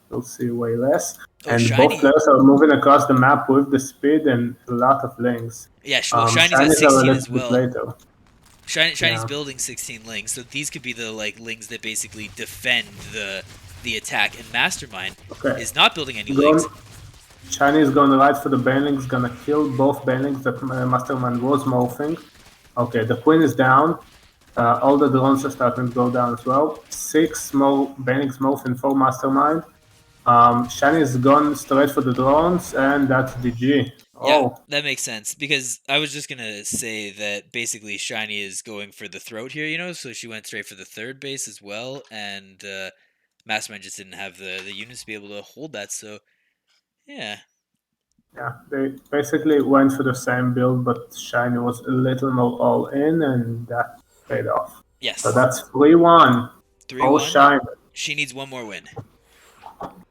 you'll see way less. Oh, And both Shiny. players are moving across the map with the speed and a lot of links. Yeah, well, Shiny's got Shinies are a 16 as little bit well. later. Shiny's Yeah. building 16 links, so these could be the like links that basically defend the attack. And Mastermind Okay. is not building any links. Going, Shiny is going right for the Banelings, gonna kill both Banelings that Mastermind was morphing. Okay, the Queen is down. All the drones are starting to go down as well. 6 more Banix Morph and 4 Mastermind. Shiny is gone straight for the drones, and that's GG. Yeah, Oh, that makes sense because I was just gonna say that basically Shiny is going for the throat here, so she went straight for the third base as well, and Mastermind just didn't have the units to be able to hold that. So yeah, yeah. They basically went for the same build, but Shiny was a little more all in, and that paid off. So yes, that's 3-1 three for one. Shiny. She needs one more win.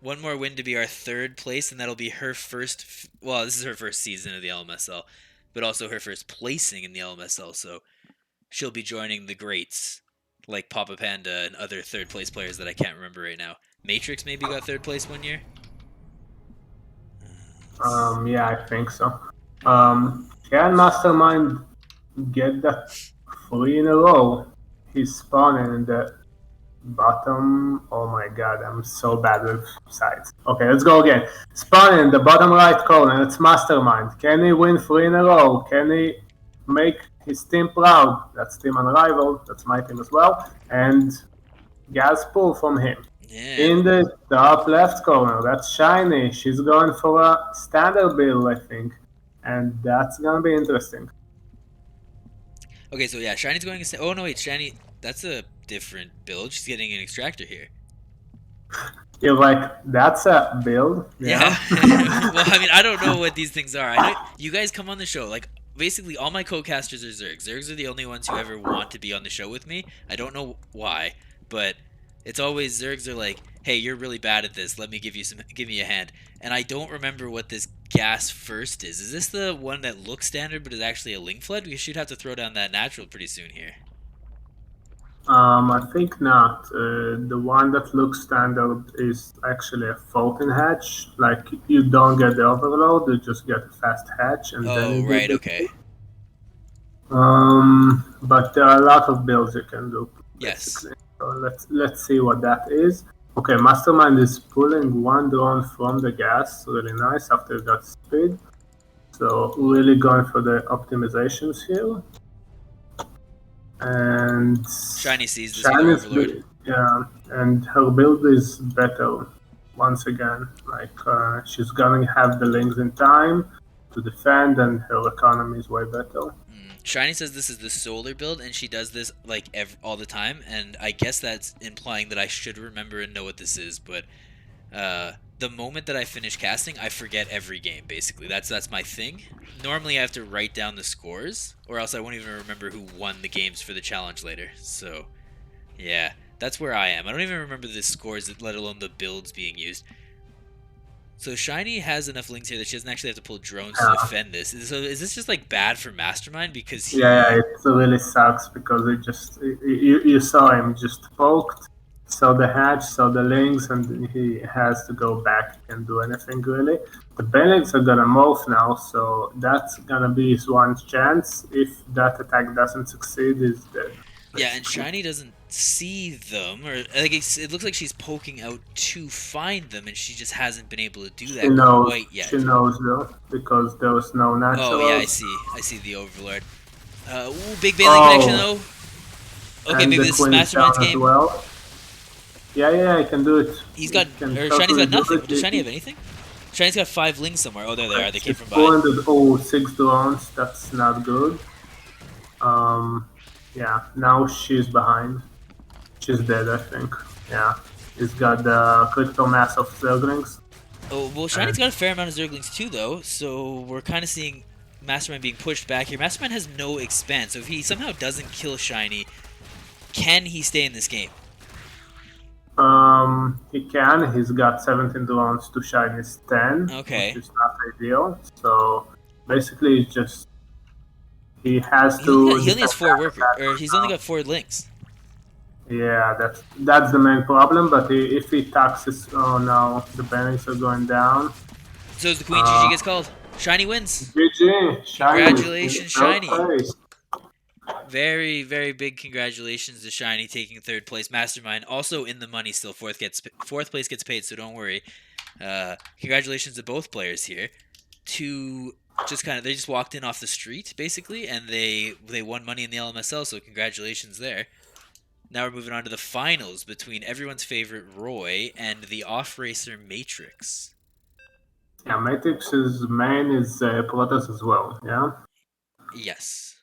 One more win to be our third place, and that'll be her first. Well, this is her first season of the LMSL, but also her first placing in the LMSL. So she'll be joining the greats like Papa Panda and other third place players that I can't remember right now. Matrixx maybe got third place one year. Yeah, I think so. Yeah. Can Mastermind get that 3 in a row? He's spawning in the bottom. Oh my god, I'm so bad with sides. Okay, let's go again. Spawn in the bottom right corner. It's Mastermind. Can he win 3 in a row? Can he make his team proud? That's Team Unrivaled. That's my team as well. And gas pull from him. Yeah. In the top left corner, that's Shiny. She's going for a standard build, I think. And that's gonna be interesting. Okay, so yeah, Shiny's going to say. Oh no, wait, Shiny. That's a different build. She's getting an extractor here. You're like, that's a build? Yeah. Yeah. Well, I mean, I don't know what these things are. I know you guys come on the show. Like, basically, all my co-casters are Zergs. Zergs are the only ones who ever want to be on the show with me. I don't know why, but it's always Zergs are like, "Hey, you're really bad at this. Let me give me a hand." And I don't remember what this gas first is. Is this the one that looks standard but is actually a link flood? Because she'd have to throw down that natural pretty soon here. I think not. The one that looks standard is actually a floating hatch. Like you don't get the overload, you just get a fast hatch, and then Oh, you get right. the. Okay. But there are a lot of builds you can do Yes. basically. So let's see what that is. Okay, Mastermind is pulling one drone from the gas, really nice after it got speed. So really going for the optimizations here. And Shiny sees this with her Shini's Overlord. yeah, and her build is better once again. Like she's gonna have the links in time to defend, and her economy is way better. Shiny says this is the solar build, and she does this like all the time. And I guess that's implying that I should remember and know what this is. But the moment that I finish casting, I forget every game. Basically, that's my thing. Normally, I have to write down the scores, or else I won't even remember who won the games for the challenge later. So, yeah, that's where I am. I don't even remember the scores, let alone the builds being used. So Shiny has enough links here that she doesn't actually have to pull drones to Yeah. defend this. So is this just like bad for MasterMind because Yeah, he? it really sucks because it just you saw him just poked, saw the hatch, saw the links, and he has to go back. He can't do anything really. The Bennets are gonna morph now, so that's gonna be his one chance. If that attack doesn't succeed, he's dead Yeah, and basically. Shiny doesn't see them, or like it looks like she's poking out to find them, and she just hasn't been able to do that quite She yet. knows though because there was no Oh yeah, I naturals. see. I see the Overlord. Ooh, big Bailey connection Oh, though. Okay, and maybe the this is Queen is down Mastermind's as game. well. Yeah, I can do it. He's It got, can or Shiny's totally got do nothing. Does Shiny it. have anything? Shiny's got 5 lings somewhere. Oh, there they are. They came She's from behind. 400. Oh, 6 drones. That's not good. Um, yeah. Now she's behind. She's dead, I think. Yeah. He's got the critical mass of Zerglings. Oh, well, And Shiny's got a fair amount of Zerglings too, though, so we're kind of seeing Mastermind being pushed back here. Mastermind has no expand, so if he somehow doesn't kill Shiny, can he stay in this game? he can. He's got 17 drones to Shiny's 10, which Okay. is not ideal. So basically, it's just he has to He only has defend 4 worker, that or for he's only now. got 4 links. Yeah, that's the main problem. But if he taxes, oh no, the bannings are going down. So as the Queen GG Uh, gets called, Shiny wins. GG, Shiny in Congratulations, third Shiny. place. Very, very big congratulations to Shiny taking 3rd place. Mastermind also in the money still. Fourth place gets paid, so don't worry. Congratulations to both players here. To just kind of they just walked in off the street basically, and they won money in the LMSL. So congratulations there. Now we're moving on to the finals between everyone's favorite Roy and the off racer Matrixx. Yeah, Matrix's main is Protoss as well. Yeah, Yes.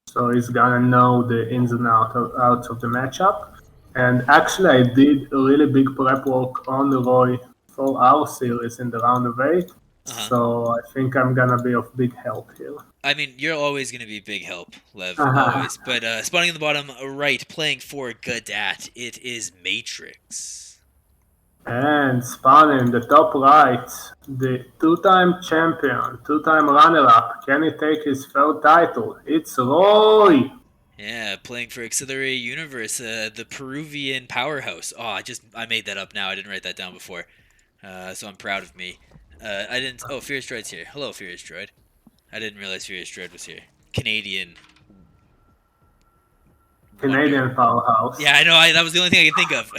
so he's gonna know the ins and outs of the matchup. And actually, I did a really big prep work on Roy for our series in the round of 8. Uh huh. So I think I'm gonna be of big help here. I mean, you're always going to be big help, Lev. Always. But spawning in the bottom right, playing for Gadat, it is Matrixx. And Spawn in the top right, the two-time champion, two-time runner-up. Can he take his third title? It's Roy. Yeah, playing for Accelerate Universe, the Peruvian powerhouse. Oh, I made that up now. I didn't write that down before, so I'm proud of me. I didn't. Oh, Furious Droid's here. Hello, Furious Droid. I didn't realize Furious Droid was here. Canadian wonder. Canadian powerhouse. Yeah, I know. That was the only thing I could think of.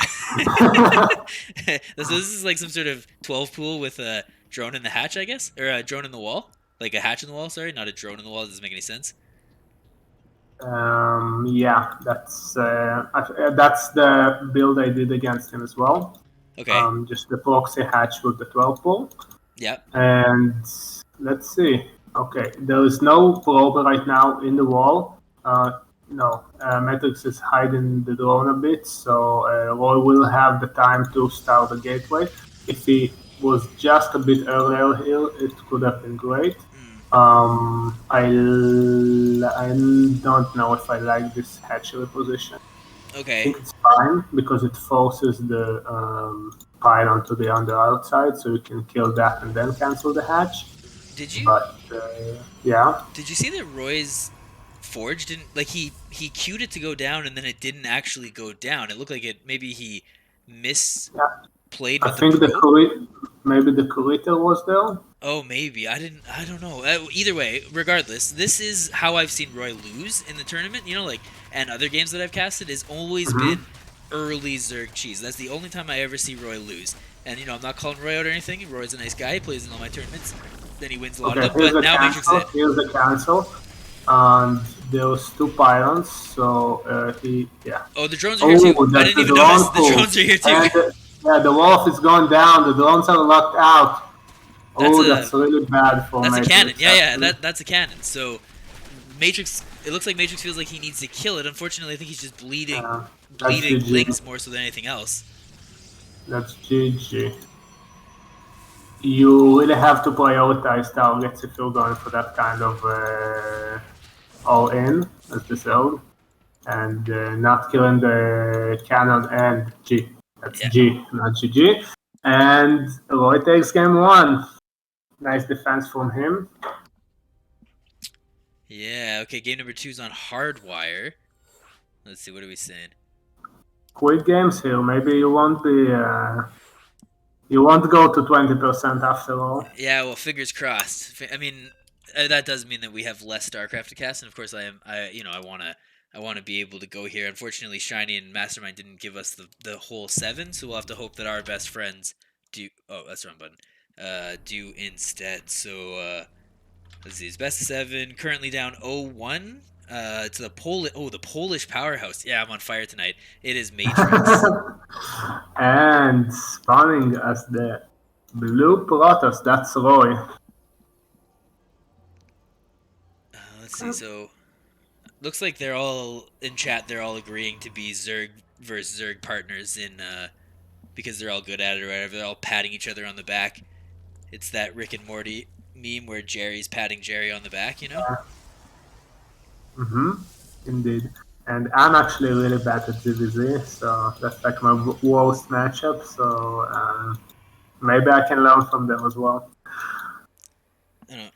So this is like some sort of 12 pool with a drone in the hatch, I guess, or a drone in the wall, like a hatch in the wall. Sorry, not a drone in the wall. It doesn't make any sense. Yeah, that's the build I did against him as well. Okay. Just the proxy hatch with the 12 pull. Yep. And let's see. Okay, there is no probe right now in the wall. No, Matrixx is hiding the drone a bit, so Roy will have the time to start the gateway. If he was just a bit earlier here, it could have been great. Mm, I don't know if I like this hatchery position. I okay. think it's fine because it forces the pylon to be on the outside, so you can kill that and then cancel the hatch. Did you But yeah, did you see that Roy's forge didn't like he queued it to go down and then it didn't actually go down. It looked like it maybe he misplayed yeah. with I the think probe. maybe the curator was there. Oh, maybe. I don't know. Either way, regardless, this is how I've seen Roy lose in the tournament. Like, and other games that I've casted has always Hmm. been early Zerg cheese. That's the only time I ever see Roy lose. And I'm not calling Roy out or anything. Roy's a nice guy. He plays in all my tournaments. Then he wins a lot of Okay, them. here's But the now Matrix is cancel. in. Here's the cancel. And there's two pylons, so yeah. Oh, the drones are here too. Oh, I that's didn't the even notice. drone The pull. drones are here too. And yeah, the wolf is going down. The drones are locked out. That's Oh, a that's really bad for that's a cannon. Matrix, Yeah, yeah. actually. That's a cannon. So Matrix. It looks like Matrix feels like he needs to kill it. Unfortunately, I think he's just bleeding, That's bleeding GG. links more so than anything else. That's GG. You really have to prioritize targets if you're going for that kind of all in, as they said, and not killing the cannon and G. That's Yeah. G, not GG. And Roy takes game one. Nice defense from him. Yeah. Okay. Game number 2 is on Hardwire. Let's see. What are we saying? Quick games here. Maybe you won't be. You won't go to 20% after all. Yeah. Well, fingers crossed. I mean, that does mean that we have less StarCraft to cast, and of course, I am. I wanna. I want to be able to go here. Unfortunately, Shiny and Mastermind didn't give us the whole 7, so we'll have to hope that our best friends do. Oh, that's the wrong button. Do instead. So let's see. It's best of 7. Currently down 0-1. To the the Polish powerhouse. Yeah, I'm on fire tonight. It is Matrix. And spawning as the blue Protoss, that's Roy. Let's see. So looks like they're all in chat. They're all agreeing to be Zerg versus Zerg partners in because they're all good at it or whatever. They're all patting each other on the back. It's that Rick and Morty meme where Jerry's patting Jerry on the back. Mm-hmm. Indeed. And I'm actually really bad at ZVZ, so that's like my worst matchup. So maybe I can learn from them as well. I don't know.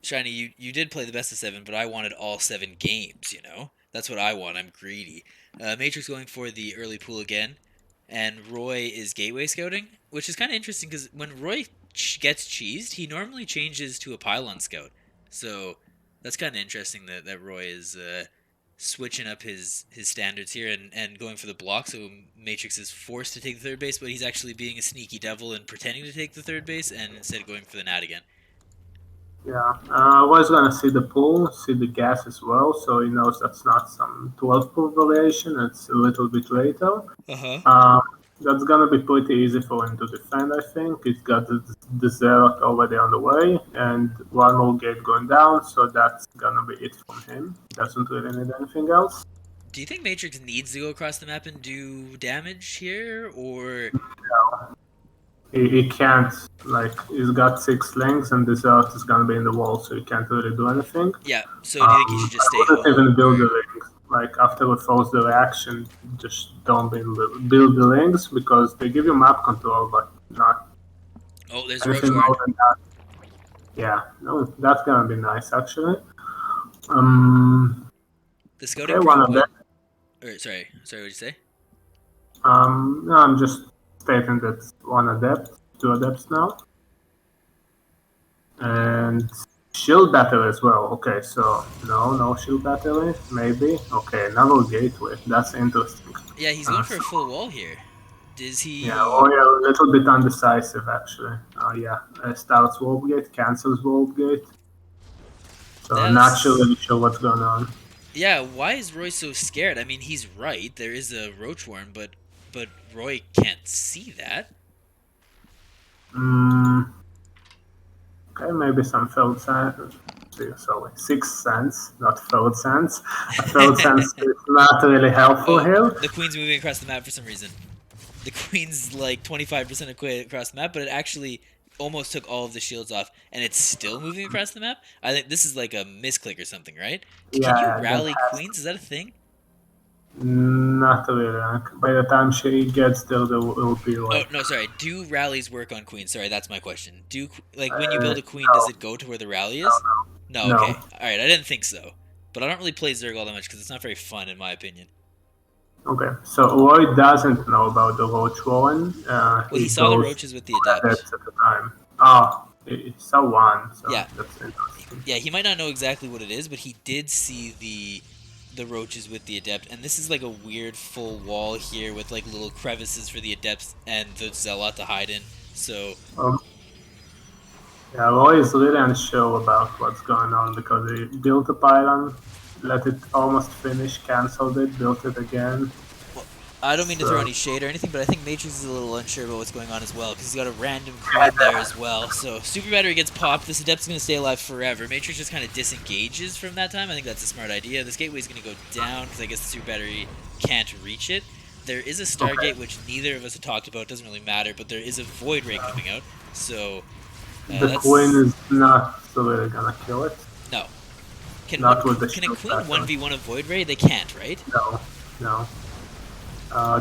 Shiny, you did play the best of 7, but I wanted all 7 games. That's what I want. I'm greedy. Matrix going for the early pool again, and Roy is gateway scouting, which is kind of interesting because when Roy gets cheesed, he normally changes to a pylon scout. So that's kind of interesting that Roy is switching up his standards here and going for the block. So Matrix is forced to take the third base, but he's actually being a sneaky devil and pretending to take the third base and instead going for the nat again. Yeah, I was gonna see the pool, see the gas as well, so he knows that's not some 12 pool variation, it's a little bit later. Uh huh. Uh, that's gonna be pretty easy for him to defend, I think. He's got the Zealot already on the way, and one more gate going down, so that's gonna be it from him. Doesn't really need anything else. Do you think Matrix needs to go across the map and do damage here, or He can't, like, he's got 6 links, and the Zealot is gonna be in the wall, so he can't really do anything. yeah? So do you think he should just I stay wouldn't even home, build the or links. Like after we force the reaction, just don't build the links because they give you map control, but not oh, there's Roach anything Warren. more than that. Yeah, no, that's gonna be nice actually. The Okay, scouting one pro of them. point. Or sorry, what'd you say? No, I'm just stating that one adept, 2 adepts now, and shield battery as well. Okay, so no shield battery, maybe. Okay, another gateway. That's interesting. Yeah, he's going for a So full wall here. Does yeah, he? or yeah, a little bit undecisive actually. Yeah, starts warp gate, cancels warp gate. So not sure That's really sure what's going on. yeah. Why is Roy so scared? I mean, he's right. There is a Roach Warren, but Roy can't see that. Mm, okay, maybe some third sense. Sorry, 6 cents, not third sense. A third sense is not really helpful Oh, here. the queen's moving across the map for some reason. The queen's like 25% across the map, but it actually almost took all of the shields off, and it's still moving across the map. I think this is like a misclick or something, right? Can you Yeah, that rally has queens? Is that a thing? not really. Like, by the time she gets there, there will be Oh like no, sorry. Do rallies work on queens? Sorry, that's my question. Like when you build a queen, does no, it go to where the rally no, is? No, no. okay, all right. I didn't think so, but I don't really play Zerg all that much because it's not very fun in my opinion. Okay, so Roy doesn't know about the Roach Warren. Well, he He saw the goes roaches with the adept. at the time. Ah, He saw one, so Yeah, that's interesting. yeah, he might not know exactly what it is, but he did see the roaches with the adept, and this is like a weird full wall here with like little crevices for the adepts and the zealot to hide in. So Um, yeah, Roy is really unsure about what's going on because he built a pylon, let it almost finish, cancelled it, built it again. well, I don't mean to throw So any shade or anything, but I think Matrixx is a little unsure about what's going on as well because he's got a random coin there as well. So super battery gets popped. This adept's gonna stay alive forever. Matrixx just kind of disengages from that time. I think that's a smart idea. This gateway's gonna go down because I guess the super battery can't reach it. There is a okay, Stargate which neither of us have talked about. Doesn't really matter, but there is a Void Ray coming out. So the queen that's is not really gonna kill it. no. Can one Not with the can a shield queen battery. 1v1 a Void Ray? They can't, right? No, no.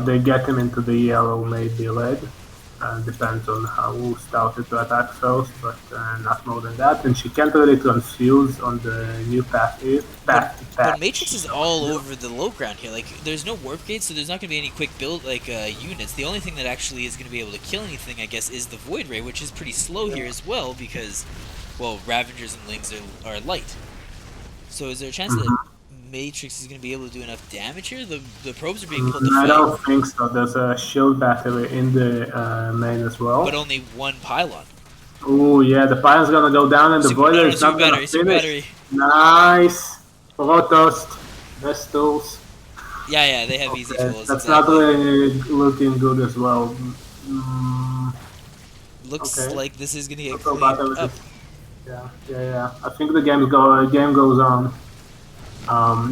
They get him into the yellow, maybe red. Depends on how who started to attack first, but not more than that. And she can't really confuse on the new But Matrixx patch. is all over the low ground here. Like there's no warp gates, so there's not gonna be any quick build like units. The only thing that actually is gonna be able to kill anything, I guess, is the Void Ray, which is pretty slow here as well because, well, Ravengers and Lings are light. So is there a chance that Mhm. Matrixx is gonna be able to do enough damage here? The probes are being pulled to I fight, don't think so. There's a shield battery in the main as but well. only one pylon. Oh yeah, the pylon's gonna go down and the No, boiler no, is not gonna super finish. battery. Nice! Protost. Best tools. Yeah, yeah, they have easy Okay, tools, that's not exactly. really looking good as well. Looks Okay. like this is gonna get Auto battle cleaned is up. yeah, yeah, yeah. I think the game goes on.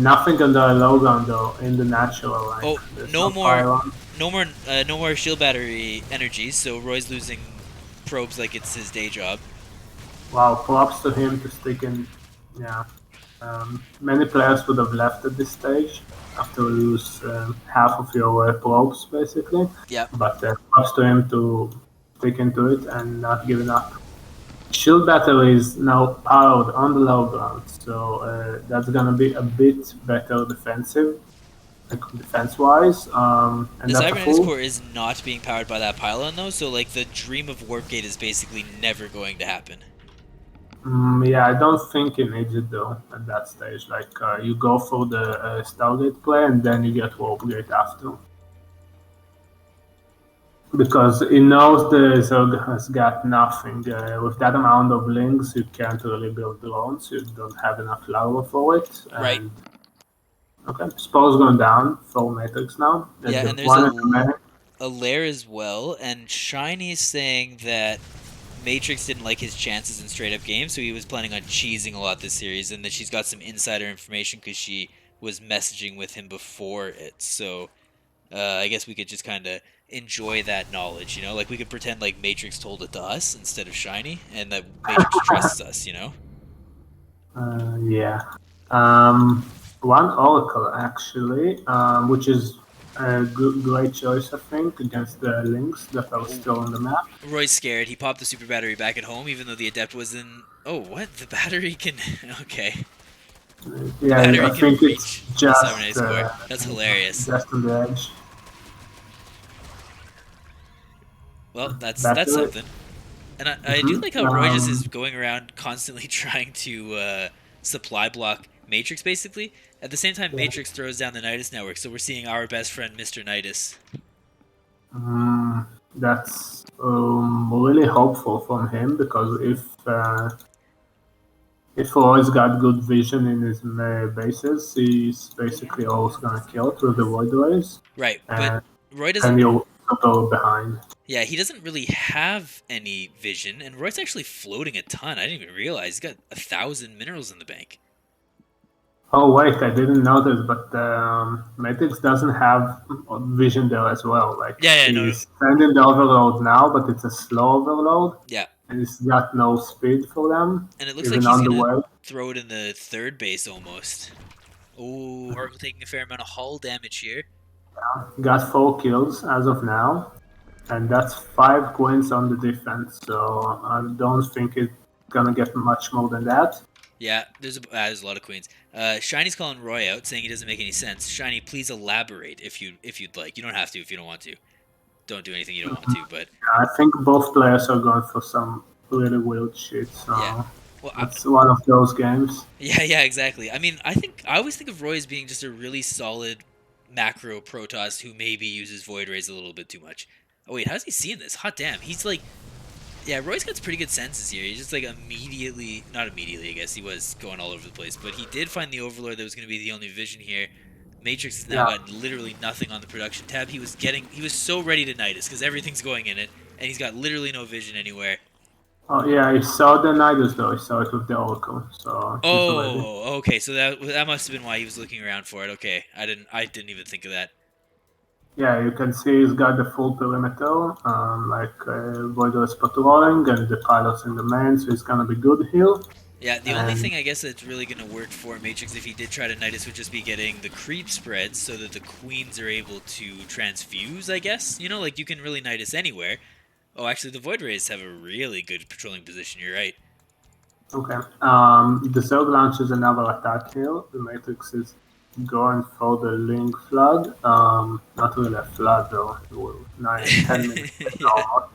Nothing on the low ground though. In the natural, like Oh, there's no no more, pylon. no more shield battery energies. So Roy's losing probes like it's his day job. Wow, props to him to stick in. Yeah, many players would have left at this stage after you lose half of your probes basically. Yep. But props to him to stick into it and not giving up. Shield battery is now powered on the low ground, so that's gonna be a bit better defensive, like defense-wise, and The that's a Cybernetics full. core is not being powered by that pylon though, so like the dream of Warpgate is basically never going to happen. Yeah, I don't think it needs it though at that stage. Like you go for the Stargate play and then you get Warpgate after, because it knows the Zerg has got nothing. With that amount of links, you can't really build drones. You don't have enough lava for it, Right. and okay, Spore's going down for Matrix now. Yeah, The and there's one at the main. a lair as well, and Shiny's saying that Matrixx didn't like his chances in straight up games, so he was planning on cheesing a lot this series, and that she's got some insider information because she was messaging with him before it. So I guess we could just kind of enjoy that knowledge, you know? Like we could pretend like Matrixx told it to us instead of Shiny, and that Matrixx trusts us, you know? Yeah. Um, One Oracle actually, which is a great choice, I think, against the links that are Oh, still on the map. Roy's scared. He popped the super battery back at home, even though the adept was in. Oh, what? The battery can. Okay. The Yeah, I battery can think it's reach the just cybernetics core. That's hilarious. just on the edge. Well, that's Battery. something. And I do like how Roy just is Um, going around constantly trying to supply block Matrixx, basically. At the same time, yeah. Matrixx throws down the Nidus network, so we're seeing our best friend, Mr. Nidus. That's really hopeful from him because if Roy's got good vision in his bases, he's basically always gonna kill it with the void rays, Right, but and Roy then doesn't. you'll go behind. Yeah, he doesn't really have any vision, and Roy's actually floating a ton. I didn't even realize he's got 1,000 minerals in the bank. Oh wait, I didn't notice, but Matrix doesn't have vision there as well. Like Yeah, yeah, no, he's sending the overload now, but it's a slow overload, yeah, and it's got no speed for them, and it looks like even he's on the gonna way. throw it in the third base almost. Oh, Oracle taking a fair amount of hull damage here. Got 4 kills as of now, and that's 5 coins on the defense. So I don't think it's gonna get much more than that. Yeah, there's a lot of queens. Shiny's calling Roy out, saying he doesn't make any sense. Shiny, please elaborate if you'd like. You don't have to if you don't want to. Don't do anything you don't want to. But I think both players are going for some really weird shit. Yeah. So Well, that's one of those games. yeah, yeah, exactly. I mean, I always think of Roy as being just a really solid macro Protoss who maybe uses Void Rays a little bit too much. Oh wait, how's he seeing this? Hot damn, he's like, yeah, Roy's got some pretty good senses here. He's just like immediately, not immediately, I guess he was going all over the place, but he did find the Overlord that was going to be the only vision here. Matrixx has now Yeah. got literally nothing on the production tab. He was so ready to Nidus because everything's going in it, and he's got literally no vision anywhere. Oh yeah, I saw the Nidus though. I saw it with the Oracle, so he's ready. Oh, okay. So that must have been why he was looking around for it. Okay, I didn't even think of that. Yeah, you can see he's got the full perimeter, like Voider is patrolling and the pilots in the main, so he's gonna be good here. Yeah, the only And thing I guess that's really gonna work for Matrixx if he did try to Nidus would just be getting the creep spreads so that the queens are able to transfuse. I guess like you can really Nidus anywhere. Oh, actually, the Void Rays have a really good patrolling position. You're right. okay, the Zerg launches another attack here. The Matrix is going for the Link flood. Not really a flood though. Well, 9 10 minutes Yeah. almost.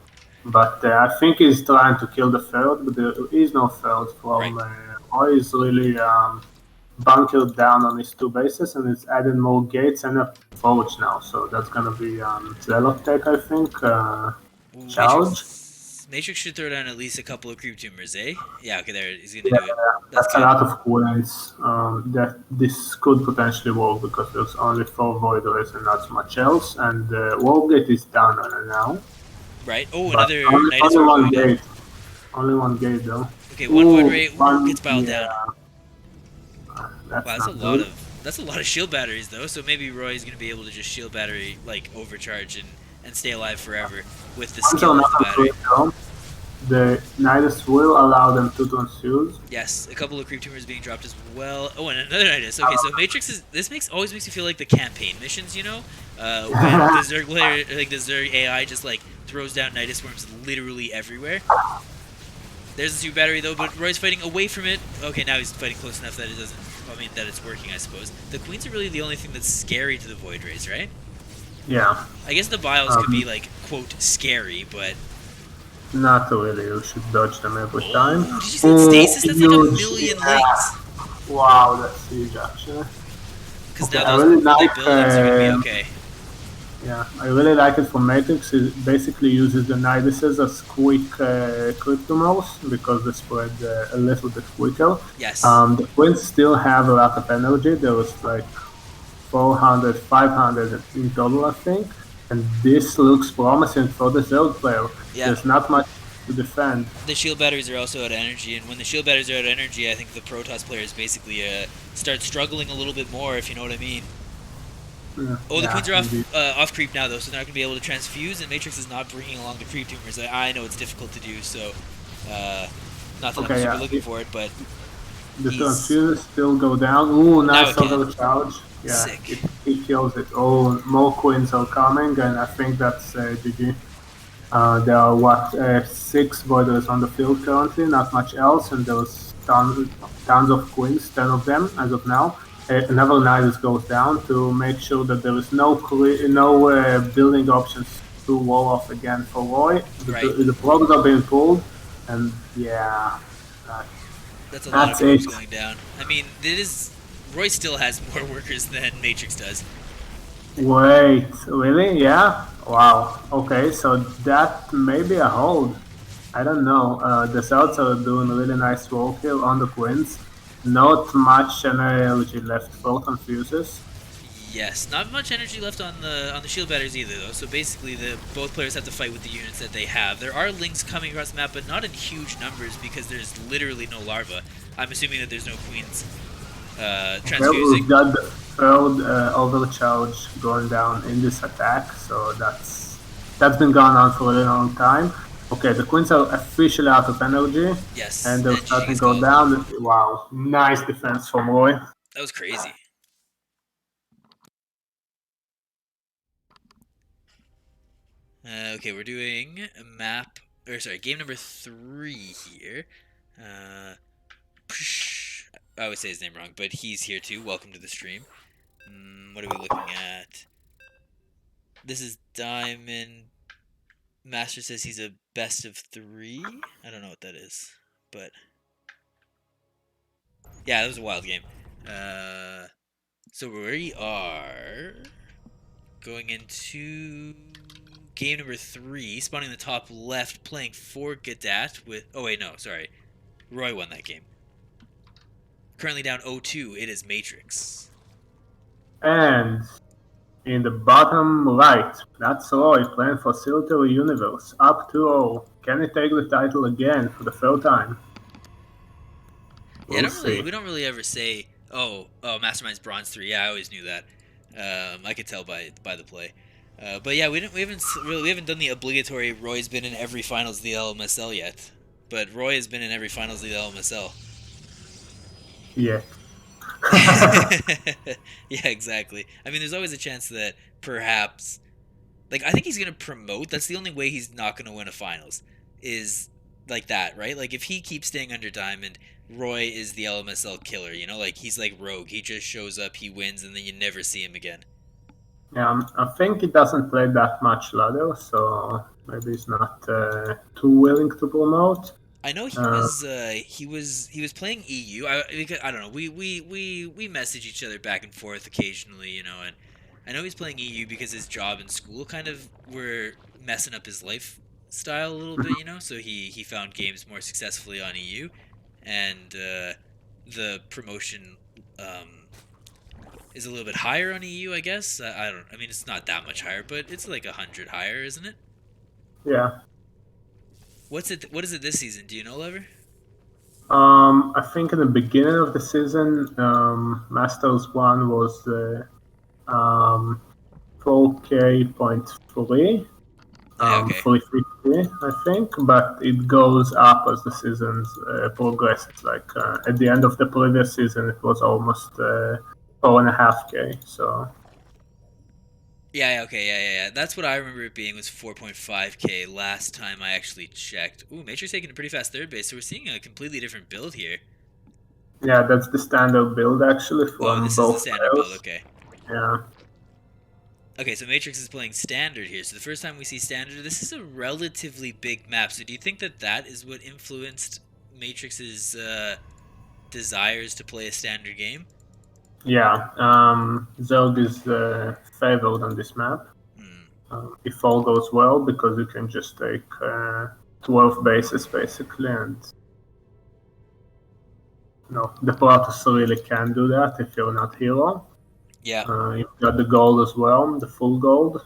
But I think he's trying to kill the third, but there is no third from Right. Roy is really bunkered down on his two bases and it's added more gates and a forge now. So that's gonna be Zealot tech, I think. Ooh, Charge. Matrixx should throw down at least a couple of creep tumors, eh? Yeah. Okay, there. He's gonna Yeah, do it. That's that's a good. lot of coins. That this could potentially work because there's only 4 voiders and not much else, and the Wargate is down on it now. Right. Oh, But another only, Nidus only Worm one going down. gate. Only one gate though. Okay, one Void Ooh, Ray. Ooh, one. gets piled down. Yeah, Wow, that's that's a not lot good. of shield batteries though. So maybe Roy's gonna be able to just shield battery like overcharge and stay alive forever with the Until skill now, of the battery. the Nidus will allow them to transfuse. Yes, a couple of creep tumors being dropped as well. Oh, and another Nidus. Okay, so Matrixx is this makes always makes you feel like the campaign missions, when the Zerg player like the Zerg AI just like throws down Nidus worms literally everywhere. There's the super battery though, but Roy's fighting away from it. Okay, now he's fighting close enough that it doesn't. I mean, that it's working, I suppose. The queens are really the only thing that's scary to the Void Rays, right? Yeah. I guess the Biles could be like quote scary, but Not really. You should dodge them every time. oh, did you see that Oh, stasis? That's like a huge! million Yeah. links. Wow, that's huge actually. Because Okay, now I those really melee like. buildings are gonna be okay. Yeah, I really like it for Matrix. It basically uses the Niduses as quick cryptomals because they spread a little bit quicker. Yes, The Twins still have a lot of energy. There was like 400, 500 in total, I think. And this looks promising for the third player. yeah. There's not much to defend. The shield batteries are also out of energy, and when the shield batteries are out of energy, I think the Protoss players basically start struggling a little bit more, if you know what I mean. Yeah, Oh, the queens yeah, are indeed. off creep now though, so they're not gonna be able to transfuse, and Matrixx is not bringing along the creep tumors. I know it's difficult to do, so uh, not that I'm Okay, super yeah. looking for it, but The he's transfuses still go down. Ooh, now nice it can. overcharge. Yeah, Sick. it kills it. Oh, more queens are coming, and I think that's GG. There are what 6 voiders on the field currently, not much else, and there's tons of queens, 10 of them as of now. Another Nidus goes down to make sure that there is no building options to wall off again for Roy. Right. The probes are being pulled, and yeah, uh, That's a lot of that's it. probes going down. I mean, it is. Roy still has more workers than Matrixx does. Wait, really? Yeah? Wow. Okay, so that may be a hold. I don't know. The Celts are doing really nice work here on the Queens. Not much energy left for confuses. Yes, not much energy left on the shield batteries either, though. So basically, the both players have to fight with the units that they have. There are links coming across the map, but not in huge numbers because there's literally no larva. I'm assuming that there's no queens Okay, we've transfusing. got the third overcharge going down in this attack, so that's been going on for a really long time. Okay, the Queens are officially out of energy, Yes, and they're and GG starting to gets go called. down. Wow, nice defense from Roy. That was crazy. Okay, we're doing a map, or sorry, game number 3 here. Uh, I always say his name wrong, but he's here too. Welcome to the stream. What are we looking at? This is Diamond. Master says he's a best of 3. I don't know what that is, but yeah, it was a wild game. Uh, so we are going into game number 3, spawning in the top left, playing for Gadat with. Oh wait, no, sorry, Roy won that game. Currently down 0-2. It is Matrixx. And in the bottom right, that's Roy playing for Silter Universe, up 2-0. Can he take the title again for the third time? Yeah, We'll see. we don't really ever say, oh, Mastermind's bronze 3. Yeah, I always knew that. I could tell by the play. But yeah, we haven't done the obligatory. Roy's been in every finals of the LMSL yet, but Roy has been in every finals of the LMSL. Yeah. Yeah, exactly. I mean, there's always a chance that perhaps, like, I think he's gonna promote. That's the only way he's not gonna win a finals, is like that, right? Like, if he keeps staying under Diamond, Roy is the LMSL killer. You know, like he's like Rogue. He just shows up, he wins, and then you never see him again. Yeah, I think he doesn't play that much ladder, so maybe he's not too willing to promote. I know Uh, he was playing EU. I don't know. We message each other back and forth occasionally, you know, and I know he's playing EU because his job and school kind of were messing up his lifestyle a little bit, you know. So he found games more successfully on EU, and the promotion is a little bit higher on EU, I guess. I don't. I mean, it's not that much higher, but it's like 100 higher, isn't it? yeah. What's it? What is it this season? Do you know, Lever? I think in the beginning of the season, Masters 1 was um, 4K.3, Yeah. Okay. 350, I think, but it goes up as the seasons progresses. Like at the end of the previous season, it was almost 4.5K. So Yeah, okay, yeah. That's what I remember it being was 4.5k last time I actually checked. Ooh, Matrixx taking a pretty fast third base, so we're seeing a completely different build here. yeah, that's the standard build actually Oh, from this is the both standard build, players. okay. Yeah. Okay, so Matrixx is playing standard here. So the first time we see standard, this is a relatively big map. So do you think that that is what influenced Matrixx's desires to play a standard game? Yeah, Zerg is favored on this map. Hmm. If all goes well, because you can just take 12 bases basically, and the Protoss really can do that if you're not hero. Yeah. You've got the gold as well, the full gold.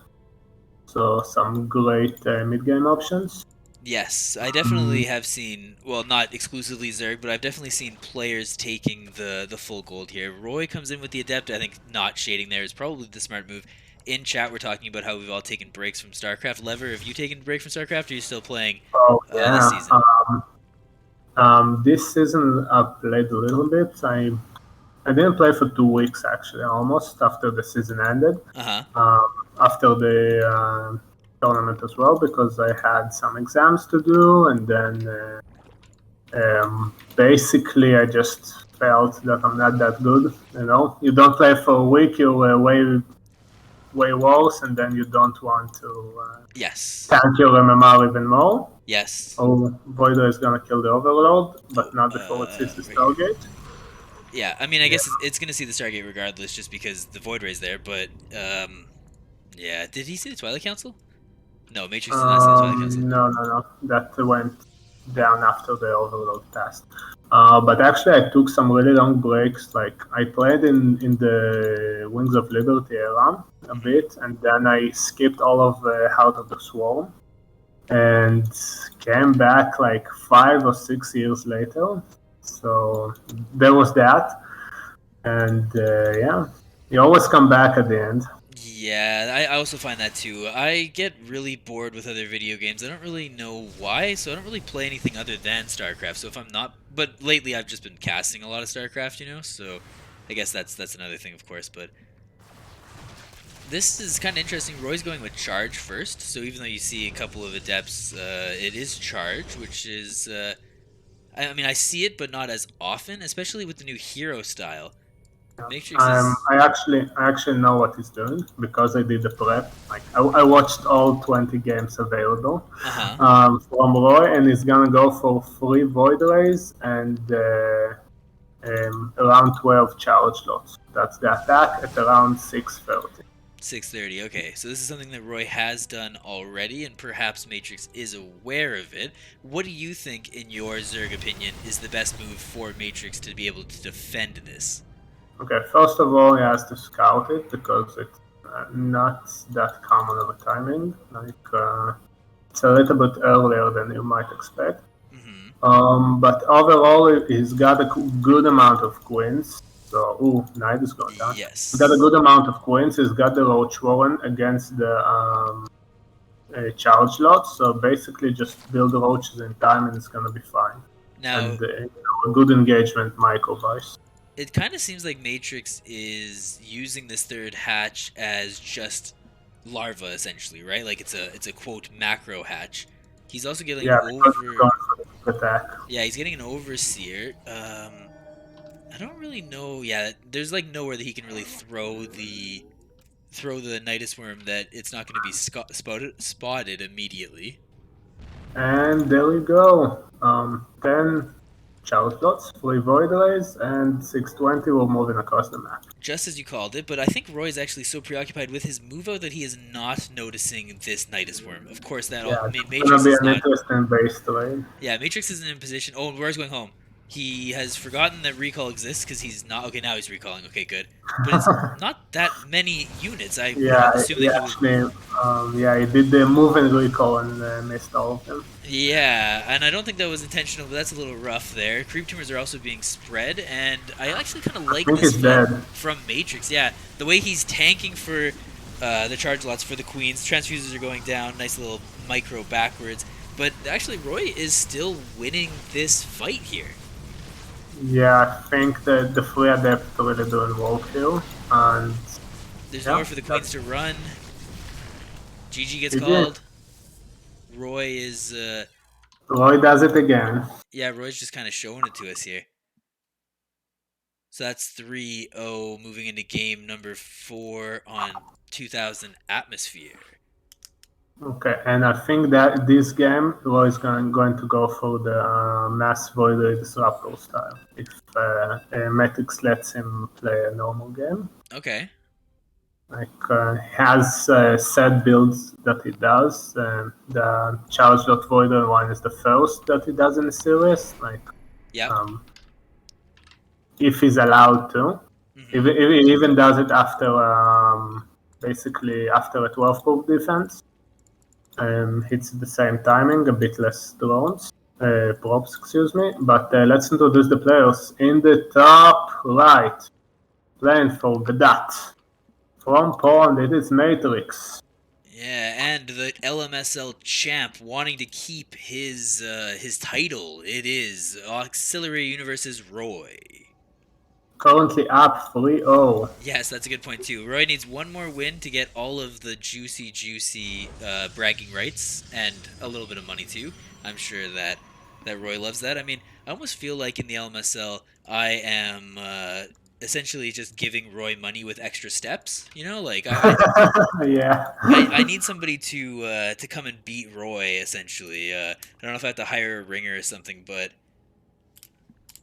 So some great mid-game options. Yes, I definitely have seen, well, not exclusively Zerg, but I've definitely seen players taking the full gold here. Roy comes in with the Adept. I think not shading there is probably the smart move. In chat, we're talking about how we've all taken breaks from StarCraft. Lever, have you taken a break from StarCraft, or are you still playing Oh this yeah. season? This season I played a little bit. I didn't play for 2 weeks actually, almost after the season ended. Uh-huh. After the tournament as well, because I had some exams to do, and then basically I just felt that I'm not that good. You don't play for a week, you're way worse, and then you don't want to Yes. tank your MMR even more. Yes. Oh, Voider is gonna kill the Overlord, but not before it sees the Right here. Stargate. Yeah, I mean, I Yeah. guess it's going to see the Stargate regardless, just because the Void Ray's there, but, yeah. Did he see the Twilight Council? No, Matrixx did not see the Twilight Council. No. That went down after the Overload passed. But actually, I took some really long breaks. Like I played in the Wings of Liberty era a bit, and then I skipped all of Heart of the Swarm, and came back like 5 or 6 years later. So there was that, and yeah, you always come back at the end. Yeah, I also find that too. I get really bored with other video games. I don't really know why, so I don't really play anything other than StarCraft. So if I'm not, but lately I've just been casting a lot of StarCraft, you know. So I guess that's another thing, of course. But this is kind of interesting. Roy's going with charge first, so even though you see a couple of adepts, it is charge, which is, I mean, I see it, but not as often, especially with the new hero style. Matrixx is. I actually know what he's doing because I did the prep. Like I watched all 20 games available Uh-huh. from Roy, and he's gonna go for 3 Void Rays and around 12 charge lots. That's the attack at around 630. 6:30. Okay, so this is something that Roy has done already, and perhaps Matrixx is aware of it. What do you think, in your Zerg opinion, is the best move for Matrixx to be able to defend this? Okay, first of all, he has to scout it because it's not that common of a timing. It's a little bit earlier than you might expect. Mm-hmm. But overall, he's got a good amount of queens. So, Knight is going down. He's got a Yes. good amount of queens. He's got the Roach Warren against the charge lot. So basically, just build the roaches in time, and it's gonna be fine. Now, And a good engagement micro buys. it kind of seems like Matrixx is using this third hatch as just larva, essentially, right? Like it's a quote macro hatch. He's also getting Yeah, because he's over. going for the attack. Yeah, he's getting an overseer. I don't really know. Yeah, there's like nowhere that he can really throw the Nidus Worm that it's not going to be spotted immediately. And there we go. 10 charge dots, 3 void rays, and 620 will moving across the map. Just as you called it, but I think Roy is actually so preoccupied with his move out that he is not noticing this Nidus Worm. Of course, that all Yeah, it's gonna Matrixx be is an not. interesting base trade. Yeah, Matrixx isn't in position. Oh, Roy's going home. He has forgotten that recall exists because he's not. Okay, now he's recalling. Okay, good. But it's not that many units. I would Yeah, have assumed that yeah, he would. actually, yeah, he did the move and recall and missed all of them. Yeah, and I don't think that was intentional, but that's a little rough there. Creep tumors are also being spread, and I actually kind of I like think this he's fight dead. from Matrixx. Yeah, the way he's tanking for the charge lots for the queens, transfuses are going down, nice little micro backwards. But actually, Roy is still winning this fight here. Yeah, I think that the free adept really doing work here, and There's nowhere yeah, for the queens that's to run. GG gets GG. called. Roy is, Roy does it again. yeah, Roy's just kind of showing it to us here. So that's 3-0 moving into game number 4 on 2000 Atmosphere. Okay, and I think that this game Roy is going to go for the mass void disruptor style. If Matrixx lets him play a normal game. Okay. Like he has set builds that he does. The Charge Voider one is the first that he does in the series. Like Yep. um, if he's allowed to, Mm-hmm. if he even does it after basically after a 12 proof defense. Hits the same timing, a bit less drones, props, excuse me. But let's introduce the players. In the top right, playing for Gdat. From Poland, it is Matrixx. Yeah, and the LMSL champ wanting to keep his title. It is Auxiliary Universe's Roy. Currently up 3-0. Yes, that's a good point too. Roy needs one more win to get all of the juicy bragging rights and a little bit of money too. I'm sure that Roy loves that. I mean, I almost feel like in the LMSL, I am essentially just giving Roy money with extra steps. You know, like Yeah. I need somebody to come and beat Roy. Essentially, I don't know if I have to hire a ringer or something, but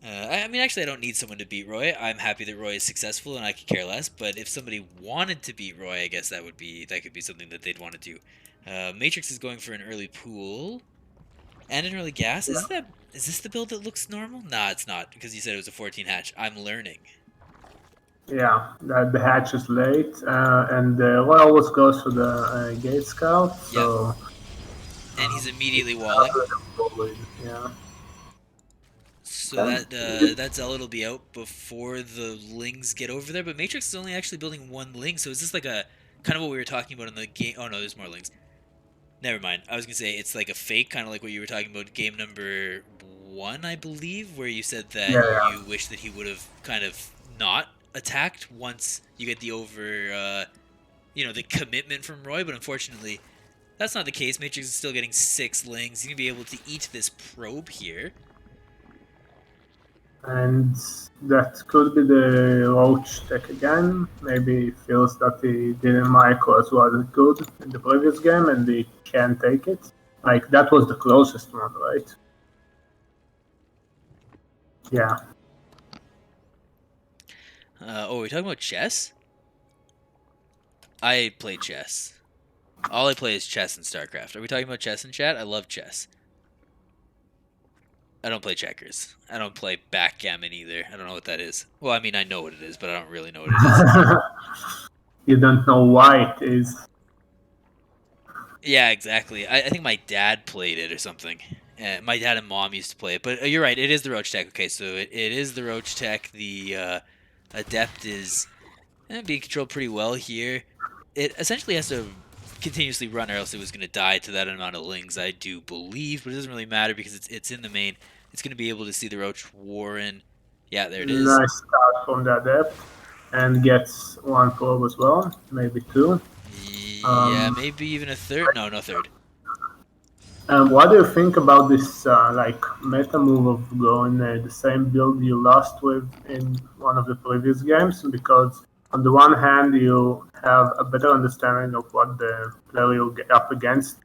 I mean, actually, I don't need someone to beat Roy. I'm happy that Roy is successful, and I could care less. But if somebody wanted to beat Roy, I guess that could be something that they'd want to do. Matrixx is going for an early pool and an early gas. Is this the build that looks normal? Nah, it's not because you said it was a 14 hatch. I'm learning. Yeah, the hatch is late, and Roy always goes for the gate scout, Yep, so and he's it's immediately walling. harder to avoid. Yeah. So Okay. that Zealot will be out before the Lings get over there. But Matrixx is only actually building one Ling, so is this like a kind of what we were talking about in the game? Oh no, there's more Lings. Never mind. I was gonna say it's like a fake, kind of like what you were talking about game number 1, I believe, where you said that Yeah, yeah. you wish that he would have kind of not attacked once you get the the commitment from Roy. But unfortunately, that's not the case. Matrixx is still getting 6 Lings. He's gonna be able to eat this probe here. And that could be the Roach tech again. Maybe he feels that he didn't micro as well as good in the previous game and he can take it. Like, that was the closest one, right? Yeah. We're talking about chess? I play chess. All I play is chess and StarCraft. Are we talking about chess in chat? I love chess. I don't play checkers. I don't play backgammon either. I don't know what that is. Well, I mean, I know what it is, but I don't really know what it is. You don't know why it is. Yeah, exactly. I think my dad played it or something. My dad and mom used to play it, but you're right. It is the Roach Tech. Okay, so it is the Roach Tech. The Adept is being controlled pretty well here. It essentially has to continuously run, or else it was going to die to that amount of lings, I do believe. But it doesn't really matter because it's in the main. It's going to be able to see the Roach Warren. Yeah, there it is. Nice start from the Adept. And gets one probe as well, maybe two. Yeah, maybe even a third. No, no third. What do you think about this like meta move of going the same build you lost with in one of the previous games? Because on the one hand, you have a better understanding of what the player you'll get up against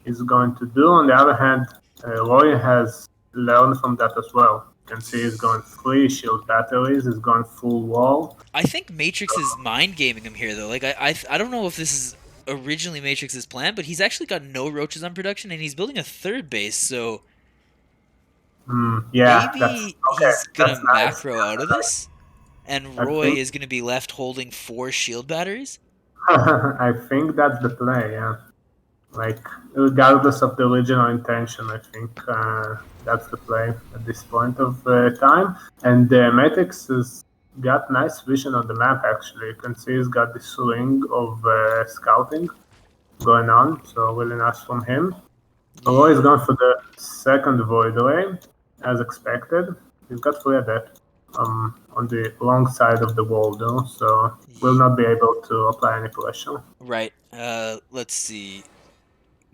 is going to do. On the other hand, Roy has learned from that as well. You can see he's going free shield batteries, he's going full wall. I think Matrixx is mind gaming him here, though. Like, I don't know if this is originally Matrix's plan, but he's actually got no roaches on production, and he's building a third base, so Yeah, that's maybe okay. he's gonna That's nice. macro out of this, and I Roy think is gonna be left holding 4 shield batteries. I think that's the play. Yeah. Like, regardless of the original intention, I think that's the play at this point of time. And Matrixx has got nice vision on the map, actually. You can see he's got this ring of scouting going on, so really nice from him. Roy is Yeah. going for the second Void Ray, as expected. He's got 3 adept on the wrong side of the wall, though, so will not be able to apply any pressure. Right. Let's see.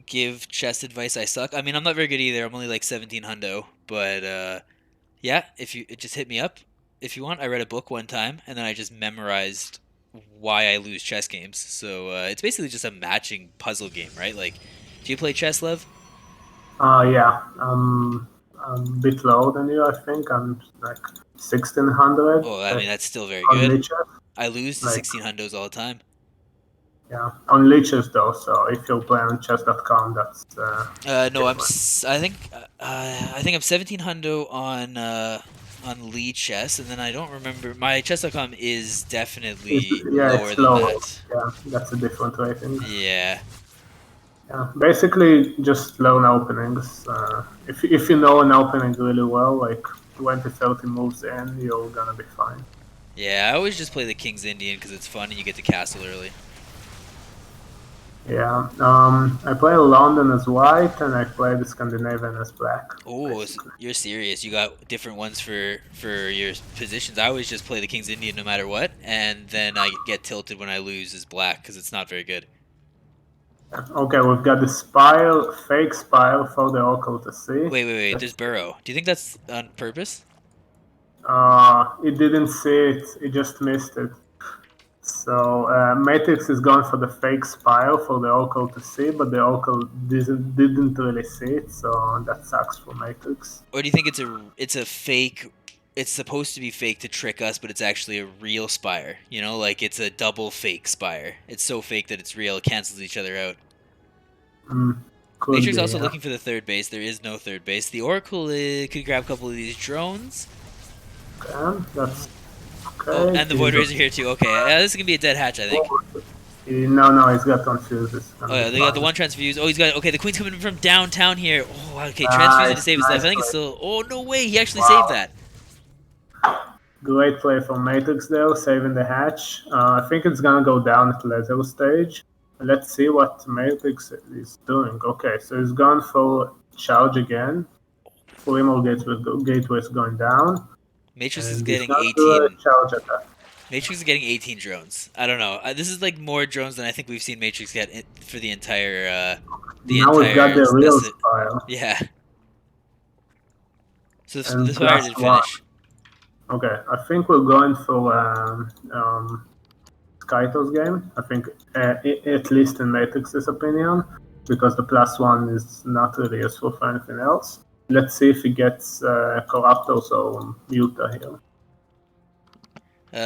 Give chess advice. I suck. I mean, I'm not very good either. I'm only like 17 hundo, but yeah. If you just hit me up if you want. I read a book one time, and then I just memorized why I lose chess games. So it's basically just a matching puzzle game, right? Like, do you play chess, Lev? Yeah, I'm a bit lower than you, I think. I'm like 1600 Oh, I mean that's still very on good. leeches. I lose to Like, 16 hundos all the time. yeah, on leeches though. So if you play on chess.com, that's No, different. I think I'm 17 hundo on Lee chess, and then I don't remember. My chess.com is definitely Yeah, lower it's than lower. that. Yeah, that's a different rating. Yeah. Yeah, basically just learn openings. If you know an opening really well, like 20, 30 moves in, you're gonna be fine. Yeah, I always just play the King's Indian because it's fun and you get to castle early. Yeah, I play London as white and I play the Scandinavian as black, Oh, basically. you're serious. You got different ones for your positions. I always just play the King's Indian no matter what, and then I get tilted when I lose as black because it's not very good. Okay, we've got the spire, fake spire for the Oracle to see. Wait. There's Let's, Burrow. Do you think that's on purpose? it didn't see it, it just missed it. So Matrixx is going for the fake spire for the Oracle to see, but the Oracle didn't really see it, so that sucks for Matrixx. Or do you think it's a fake? It's supposed to be fake to trick us, but it's actually a real spire. You know, like it's a double fake spire. It's so fake that it's real. It cancels each other out. Mm, could Matrix be, also yeah. looking for the third base. There is no third base. The Oracle could grab a couple of these drones. Okay, that's Oh, okay. and the Void Rays are here too. Okay, this is gonna be a dead hatch, I think. No, he's got confused. It's Oh gonna be yeah, they got the fine. one transfuse. Oh, he's got okay. The Queen's coming from downtown here. Oh, okay, transfusing to Nice, save his life. nice I think it's play. still. Oh no way, he actually saved Wow. that. Great play from Matrix there, saving the hatch. I think it's gonna go down at laser stage. Let's see what Matrix is doing. Okay, so he's gone for charge again. 3 more gateways going down, Matrix is and he's getting gonna do a 18. charge attack. Matrix is getting 18 drones. I don't know. This is like more drones than I think we've seen Matrix get for the Now we've got entire. the real That's it. style, Yeah. So the and fire plus did one. finish. Okay, I think we're going for Skyto's game. I think, at least in Matrix's opinion, because the +1 is not really useful for anything else. Let's see if he gets Corruptors or Muta here.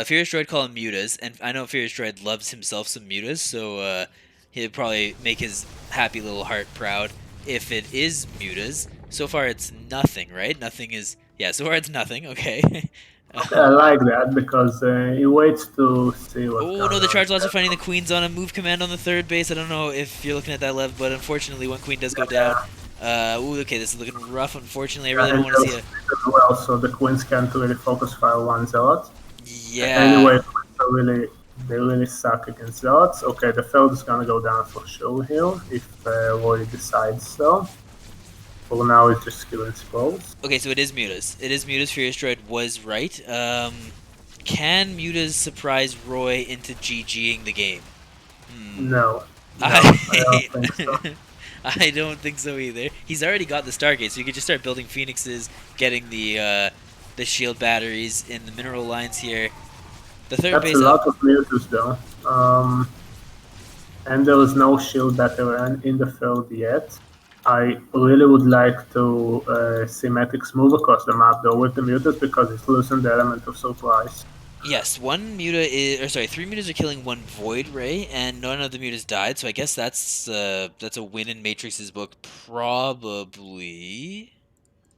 Furious Droid call him Mutas, and I know Furious Droid loves himself some Mutas, so he'd probably make his happy little heart proud if it is Mutas. So far, it's nothing, right? Nothing is. Yeah, so far it's nothing. Okay. Okay, I like that because he waits to see what's Oh no, going the on. Charge Lots are finding the Queens on a move command on the third base. I don't know if you're looking at that level, but unfortunately, one Queen does go down. Yeah, Ooh, okay, this is looking rough. Unfortunately, I yeah, really don't and want to see they'll a. split as well, so the Queens can't really focus fire one Zealot. Yeah. Anyway, Queens are really they really suck against Zealots. Okay, the third is gonna go down for sure here if Roy decides so. For now, it's just skill and scrolls. Okay, so it is Mutas. It is Mutas. Furious Droid was right. Can Mutas surprise Roy into GGing the game? Hmm. No, no, I don't I think so. I don't think so either. He's already got the Stargate, so you could just start building Phoenixes, getting the shield batteries in the mineral lines here. The third That's a base up. lot of Mutus though. And there is no shield veteran in the field yet. I really would like to see Matrixx move across the map though with the Mutas because it's losing the element of surprise. Yes, one Muta is, or sorry, three Mutas are killing one Void Ray, and none of the Mutas died. So I guess that's a win in Matrix's book, probably.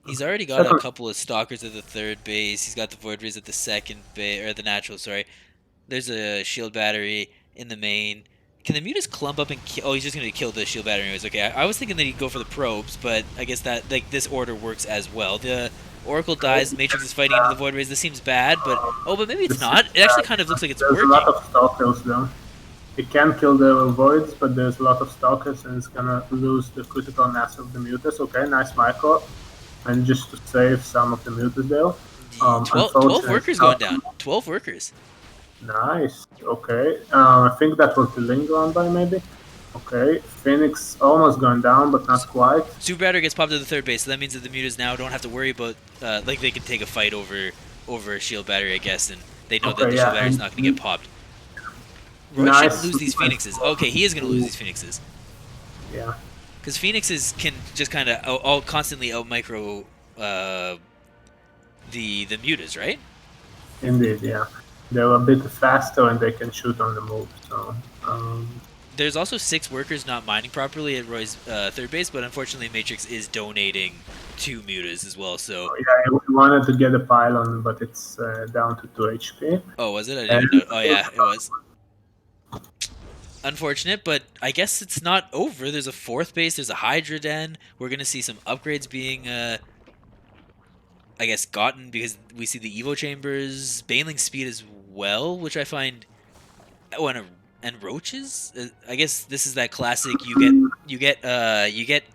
He's already got a Second, couple of Stalkers at the third base. He's got the Void Rays at the second base, or the natural. Sorry, there's a shield battery in the main. Can the Mutas clump up and kill? Oh, he's just gonna kill the shield battery anyways. Okay, I was thinking that he'd go for the probes, but I guess that like this order works as well. The Oracle dies. Matrixx is fighting into the Void Rays. This seems bad, but oh, but maybe it's this not. is, It actually kind of looks like it's there's a lot working. of stalkers though. It can kill the voids, but there's a lot of stalkers and it's gonna lose the critical mass of the mutas. Okay, nice micro. And just to save some of the mutas there. 12 Unfortunately, workers going down. 12 workers. nice. Okay. I think that was the linger on by maybe. Okay. Phoenix almost going down, but not quite. Super Battery gets popped to the third base, so that means that the Mutas now don't have to worry about like they can take a fight over a shield battery, I guess, and they know that Okay, the shield yeah. battery is And not going to get popped. Roy shouldn't nice. lose these Phoenixes. Okay, he is going to lose these Phoenixes. Yeah. Because Phoenixes can just kind of all constantly out micro the Mutas, right? Indeed, yeah. They're a bit faster and they can shoot on the move. So There's also 6 workers not mining properly at Roy's third base, but unfortunately Matrixx is donating 2 Mutas as well, so... yeah, we wanted to get a pylon, but it's down to 2 HP. Oh, was it? I didn't And even know. Oh, yeah, it was. Unfortunate, but I guess it's not over. There's a 4th base, there's a Hydra Den. We're going to see some upgrades being, I guess, gotten because we see the Evo Chambers, Baneling Speed as well, which I find... Oh, and roaches. I guess this is that classic. You get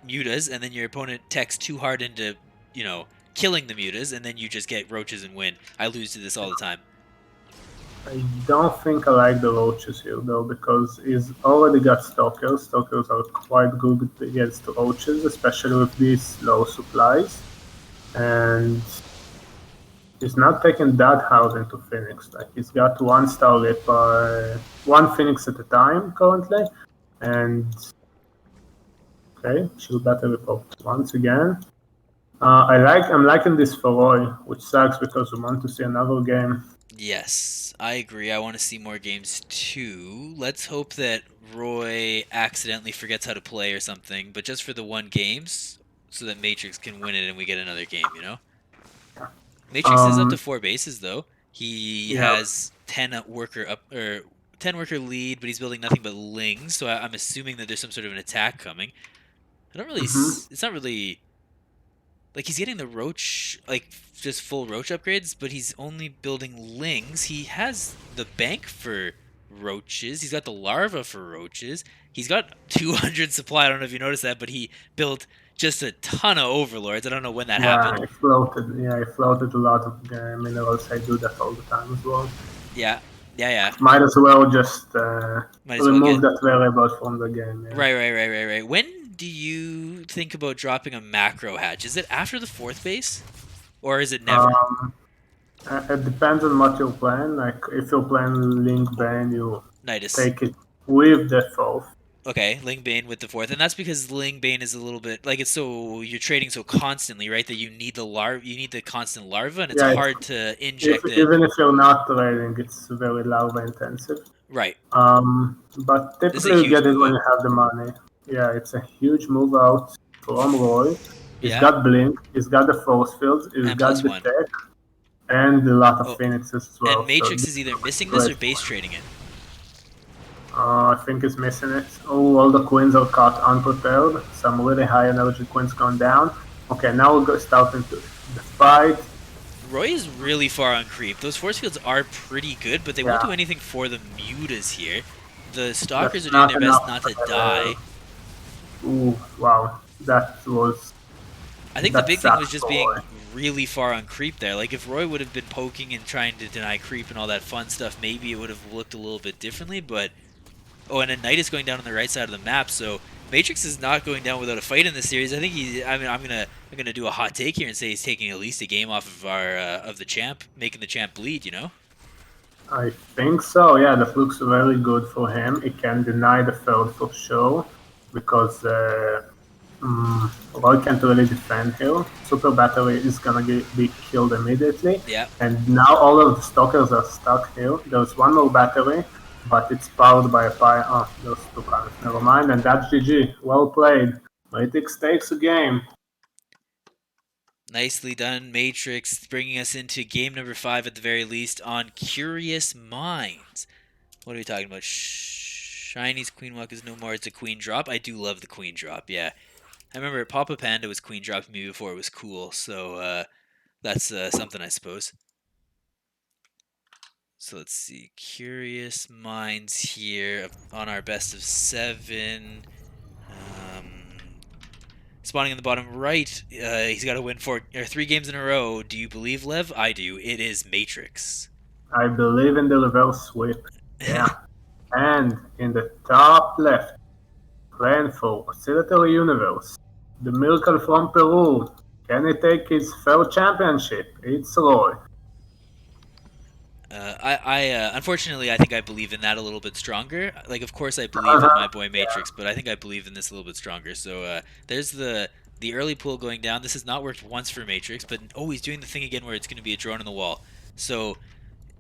mutas, and then your opponent techs too hard into killing the mutas, and then you just get roaches and win. I lose to this all the time. I don't think I like the roaches here though, because he's already got stalkers. Stalkers are quite good against roaches, especially with these low supplies. And he's not taking that hard into Phoenix. Like he's got one Starlit per one Phoenix at a time currently, and okay, shield battery popped once again. I'm liking this for Roy, which sucks because we want to see another game. Yes, I agree. I want to see more games too. Let's hope that Roy accidentally forgets how to play or something, but just for the one games, so that Matrixx can win it and we get another game. Matrixx is up to Um, 4 bases though. He yeah. has 10 worker up or 10 worker lead, but he's building nothing but lings. So I'm assuming that there's some sort of an attack coming. I don't really. Mm-hmm. It's not really like he's getting the roach, like just full roach upgrades, but he's only building lings. He has the bank for roaches. He's got the larva for roaches. He's got 200 supply. I don't know if you noticed that, but he built just a ton of overlords. I don't know when that Yeah, happened. I floated. Yeah, I floated a lot of minerals. I do that all the time as well. Yeah, yeah. Might as well just Might as well remove get that variable from the game. Yeah. right. When do you think about dropping a macro hatch? Is it after the 4th base, or is it never? Um, It depends on what you're playing. Like if you're playing Link Bane, you Nidus. take it with the fourth. Okay, Ling Bane with the fourth, and that's because Ling Bane is a little bit like it's so you're trading so constantly, right? That you need you need the constant larva, and it's Yeah, hard to inject it. even if you're not trading, it's very larva intensive. Right. But This is a typically you huge get it move when out. you have the money. Yeah, it's a huge move out from Roy. He's Yeah, got Blink, he's got the force fields, he's and got plus the one. tech, and a lot of Oh, phoenixes as and well. So Matrixx this is is either missing this great or for base him. trading it. I think he's missing it. Oh, all the queens are caught unprepared. Some really high energy queens gone down. Okay, now we'll go start into the fight. Roy is really far on creep. Those force fields are pretty good, but they won't do Yeah, anything for the mutas here. The that's stalkers are doing not their best enough. not to die. Ooh, wow, I think the that big thing was sucked just for Roy. being really far on creep there. Like if Roy would have been poking and trying to deny creep and all that fun stuff, maybe it would have looked a little bit differently. But oh, and a knight is going down on the right side of the map, so Matrixx is not going down without a fight in this series. I think he. I mean, I'm gonna do a hot take here and say he's taking at least a game off of our of the champ, making the champ bleed. You know. I think so. Yeah, that looks very good for him. He can deny the third for sure because Roy can't really defend here. Super Battery is gonna be killed immediately, Yeah. and now all of the stalkers are stuck here. There's one more battery, but it's powered by a fire. Oh, there's two cars. Never mind, and that's GG. Well played. Matrixx takes a game. Nicely done, Matrixx, bringing us into game number 5 at the very least on Curious Minds. What are we talking about? Shiny's Queen Walk is no more. It's a queen drop. I do love the queen drop. Yeah, I remember Papa Panda was queen dropping me before it was cool. So that's something, I suppose. So let's see. Curious Minds here on our best of 7. Spawning in the bottom right, he's got to win 3 games in a row. Do you believe, Lev? I do. It is Matrixx. I believe in the reverse sweep. Yeah. And in the top left, playing for Oscillatory Universe, the Miracle from Peru. Can he take his third championship? It's Roy. Unfortunately, I think I believe in that a little bit stronger. Like, of course, I believe in my boy Matrixx, but I think I believe in this a little bit stronger. So there's the early pool going down. This has not worked once for Matrixx, but oh, he's doing the thing again where it's going to be a drone on the wall. So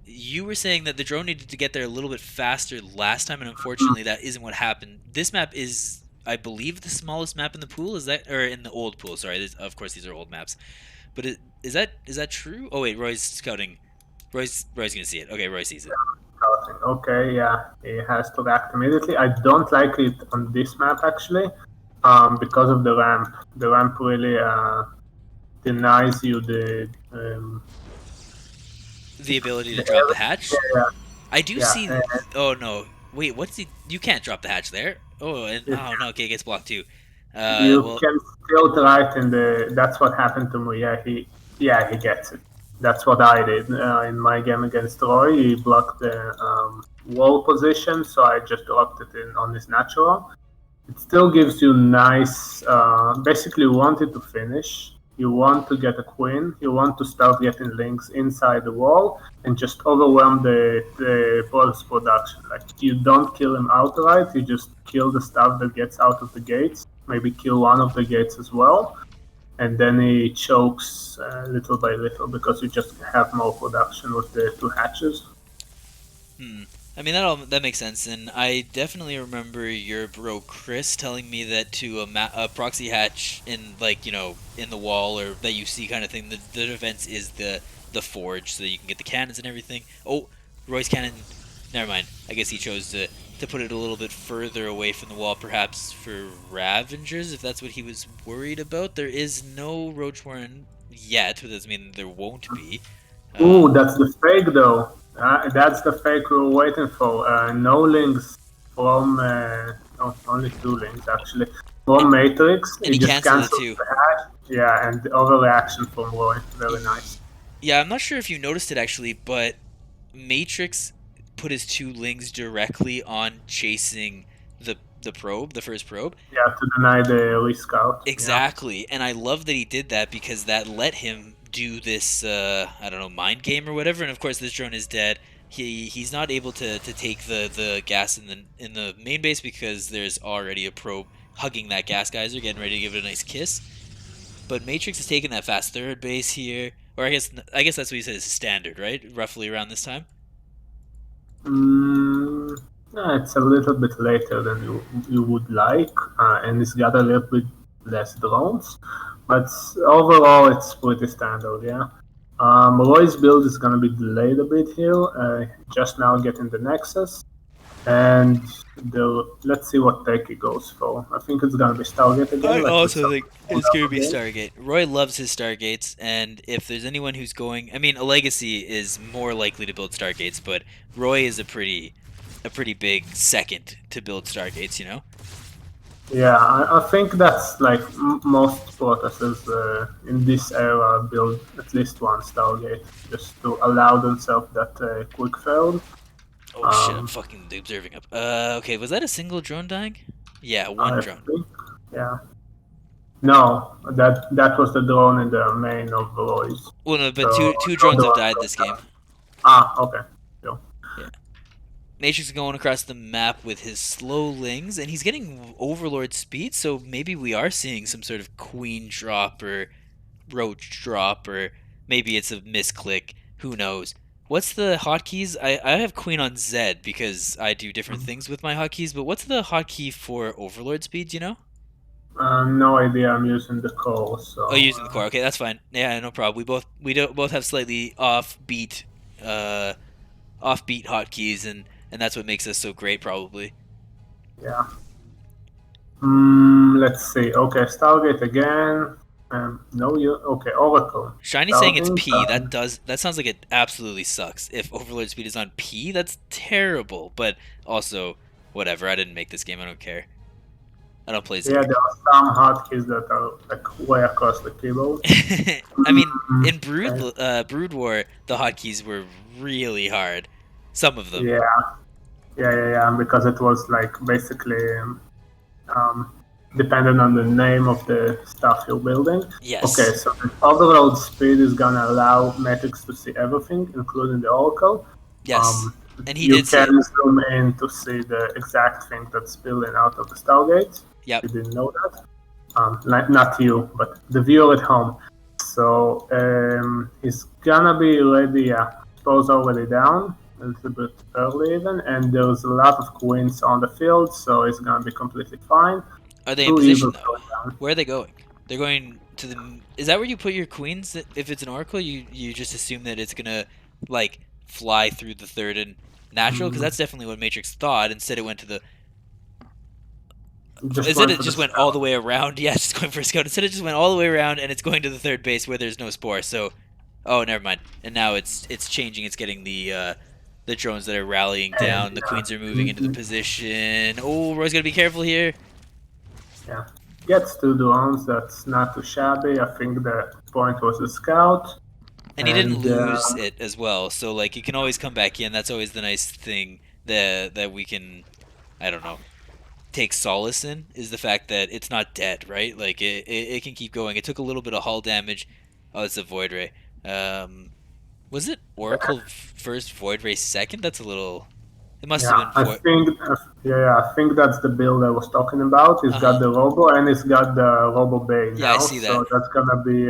you were saying that the drone needed to get there a little bit faster last time, and unfortunately, that isn't what happened. This map is, I believe, the smallest map in the pool. Is that, or in the old pool? Sorry, of course these are old maps. But is that true? Oh wait, Roy's scouting. Roy's gonna see it. Okay, Roy sees it. Okay, yeah, he has to react immediately. I don't like it on this map actually, because of the ramp. The ramp really denies you The ability to the drop air. the hatch. Yeah, I do yeah, see. Oh no! Wait, what's he? You can't drop the hatch there. Oh, and it, oh no. Okay, it gets blocked too. you Well, can still try it in the. That's what happened to me. Yeah, he gets it. That's what I did in my game against Roy. He blocked the wall position, so I just dropped it in on his natural. It still gives you nice. Basically, you want it to finish. You want to get a queen. You want to start getting links inside the wall and just overwhelm the boss production. Like you don't kill him outright. You just kill the stuff that gets out of the gates. Maybe kill one of the gates as well, and then he chokes little by little because you just have more production with the two hatches. hmm. I mean that makes sense, and I definitely remember your bro Chris telling me that to a proxy hatch in in the wall or that you see kind of thing. The defense is the forge, so that you can get the cannons and everything. Oh, Roy's cannon. Never mind. I guess he chose to put it a little bit further away from the wall, perhaps for Ravengers, if that's what he was worried about. There is no Roach Warren yet, but doesn't mean there won't be. Ooh, Um, that's the fake though. That's the fake we were waiting for. No links from, only two links actually. From Matrixx, and he he just canceled it cancels too. the hash. Yeah, and the overreaction from Roy. Very nice. Yeah, I'm not sure if you noticed it actually, but Matrixx put his two lings directly on chasing the probe, the first probe. Yeah, to deny the rescout. Yeah. Exactly, and I love that he did that because that let him do this I don't know, mind game or whatever, and of course this drone is dead. He's not able to take the gas in the main base because there's already a probe hugging that gas geyser, getting ready to give it a nice kiss. But Matrixx is taking that fast third base here, or I guess that's what you said is standard, right? Roughly around this time. Mm, it's a little bit later than you would like, and it's got a little bit less drones, but overall it's pretty standard, yeah. Roy's build is going to be delayed a bit here, just now getting the Nexus, and let's see what tech he goes for. I think it's going to be Stargate again, I like with also some think old it's going to be game. Stargate. Roy loves his Stargates, and if there's anyone who's going, I mean, a Legacy is more likely to build Stargates, but Roy is a pretty big second to build Stargates. You know. Yeah, I think that's like most Protosses in this era build at least one Stargate just to allow themselves that quick fail. Oh shit! I'm Um, fucking observing up. Okay, was that a single drone dying? Yeah, one I drone. think, yeah. No, that was the drone in the main of Roy's. Well, no, but So two no drones have drone died got this game. down. Ah, okay. So, Yeah. Matrixx is going across the map with his slowlings, and he's getting Overlord speed, so maybe we are seeing some sort of Queen drop or Roach drop, or maybe it's a misclick. Who knows? What's the hotkeys? I have Queen on Z because I do different things with my hotkeys, but what's the hotkey for Overlord speed, do you know? no idea. I'm using the call, Oh, so using the core. Okay, that's fine. Yeah, no problem. We both have slightly uh offbeat hotkeys, and that's what makes us so great, probably. yeah. Let's see. Okay, Stargate again. No, you okay? Oracle Shiny saying it's starting. P. That sounds like it absolutely sucks. If Overlord speed is on P, that's terrible. But also, whatever. I didn't make this game. I don't care. I don't play Yeah, Zerg. there are some hotkeys that are like way across the keyboard. I mean, Mm, in Brood War, the hotkeys were really hard. Some of them. yeah, yeah. Because it was like basically um, dependent on the name of the stuff you're building. Okay, Yes. so the overload speed is gonna allow Matrixx to see everything, including the Oracle. Yes. Um, And he you did see it. can zoom in to see the exact thing that's spilling out of the Stargate. Yep. You didn't know that. Not you, but the viewer at home. So it's gonna be ready. Yeah, suppose already down a little bit early even, and there's a lot of queens on the field, so it's gonna be completely fine. Are they in Two position evils though? going down. Where are they going? They're going to the. Is that where you put your queens? If it's an oracle, you just assume that it's gonna like fly through the third and natural, because Mm, that's definitely what Matrixx thought. Instead, it went to the. just Instead, going it for the just went all the scout. way around. Yeah, just going for a scout. Instead, it just went all the way around, and it's going to the third base where there's no spore. So, oh, never mind. And now it's changing. It's getting the drones that are rallying And down. The yeah, queens are moving into the position. Oh, Roy's gotta be careful here. yeah. Gets two drones. That's not too shabby. I think the point was the scout, And he didn't and lose it as well, so like you can always come back in. That's always the nice thing that we can, I don't know, take solace in, is the fact that it's not dead, right? Like it can keep going. It took a little bit of hull damage. Oh, it's a void ray. Um, was it Oracle first, void ray second? That's a little. It must have yeah, been void. I think that's the build I was talking about. It's Uh huh. got the Robo and it's got the Robo Bay Yeah, I now, see that. so that's gonna be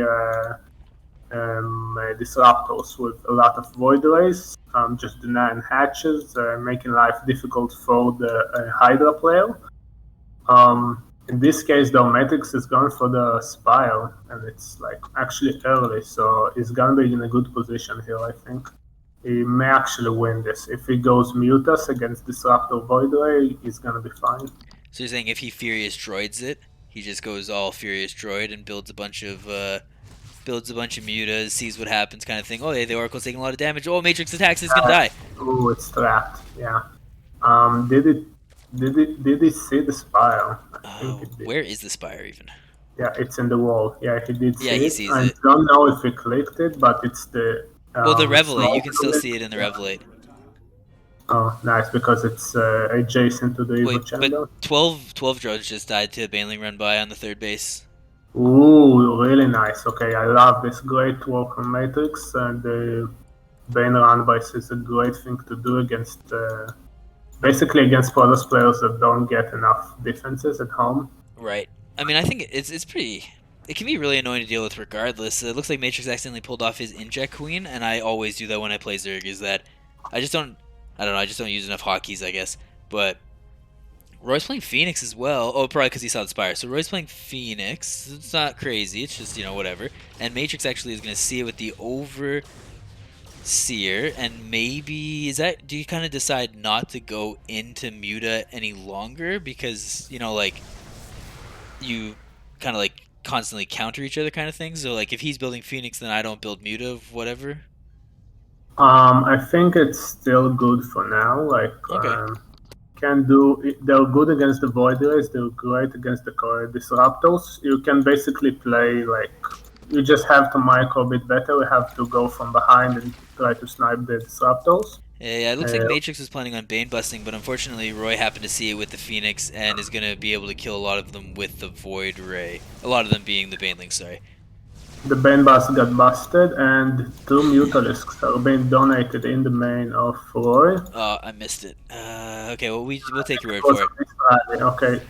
disruptors with a lot of void rays, just denying hatches, making life difficult for the Hydra player. In this case, though, Matrixx is going for the Spire, and it's like actually early, so he's gonna be in a good position here, I think. He may actually win this. If he goes Mutas against Disruptor Void Ray, he's gonna be fine. So you're saying if he Furious Droids it, he just goes all Furious Droid and builds a bunch of mutas, sees what happens, kind of thing. Oh, hey, the Oracle's taking a lot of damage. Oh, Matrixx attacks, it's gonna Uh, die. Ooh, it's trapped. Yeah. Did it? Did he see the Spire? I think it did. Where is the Spire even? Yeah, it's in the wall. Yeah, he did Yeah, see he it. sees I it. don't know if he clicked it, but it's the Oh, the Revelate. You small can still building. see it in the Yeah. Revelate. Oh, nice, because it's adjacent to the Evo Wait, but chamber. 12 drones just died to a Baneling run by on the third base. Ooh, really nice. Okay, I love this. Great work on Matrix, and the Bane Runbase is a great thing to do against, basically against Protoss players that don't get enough defenses at home. Right. I mean, I think it's pretty. It can be really annoying to deal with regardless. It looks like Matrix accidentally pulled off his inject queen, and I always do that when I play Zerg. Is that I just don't. I don't know. I just don't use enough hotkeys, I guess. But Roy's playing Phoenix as well. Oh, probably because he saw the Spire. So Roy's playing Phoenix. It's not crazy. It's just whatever. And Matrix actually is going to see it with the Overseer, and maybe is that? Do you kind of decide not to go into Muta any longer because like you kind of like constantly counter each other kind of thing. So like if he's building Phoenix, then I don't build Muta of whatever. I think it's still good for now. Like, Okay. can do. They're good against the Void Rays. They're great against the Disruptors. You can basically play like. You just have to micro a bit better. You have to go from behind and try to snipe the Disruptors. Yeah, it looks like Uh, Matrix was planning on Bane busting, but unfortunately Roy happened to see it with the Phoenix and is gonna be able to kill a lot of them with the Void Ray. A lot of them being the Banelings, sorry. the Bane Bus got busted, and two Mutalisks are being donated in the main of Roy. Oh, I missed it. Okay, well we'll take your word Because for it. of this rally. Okay,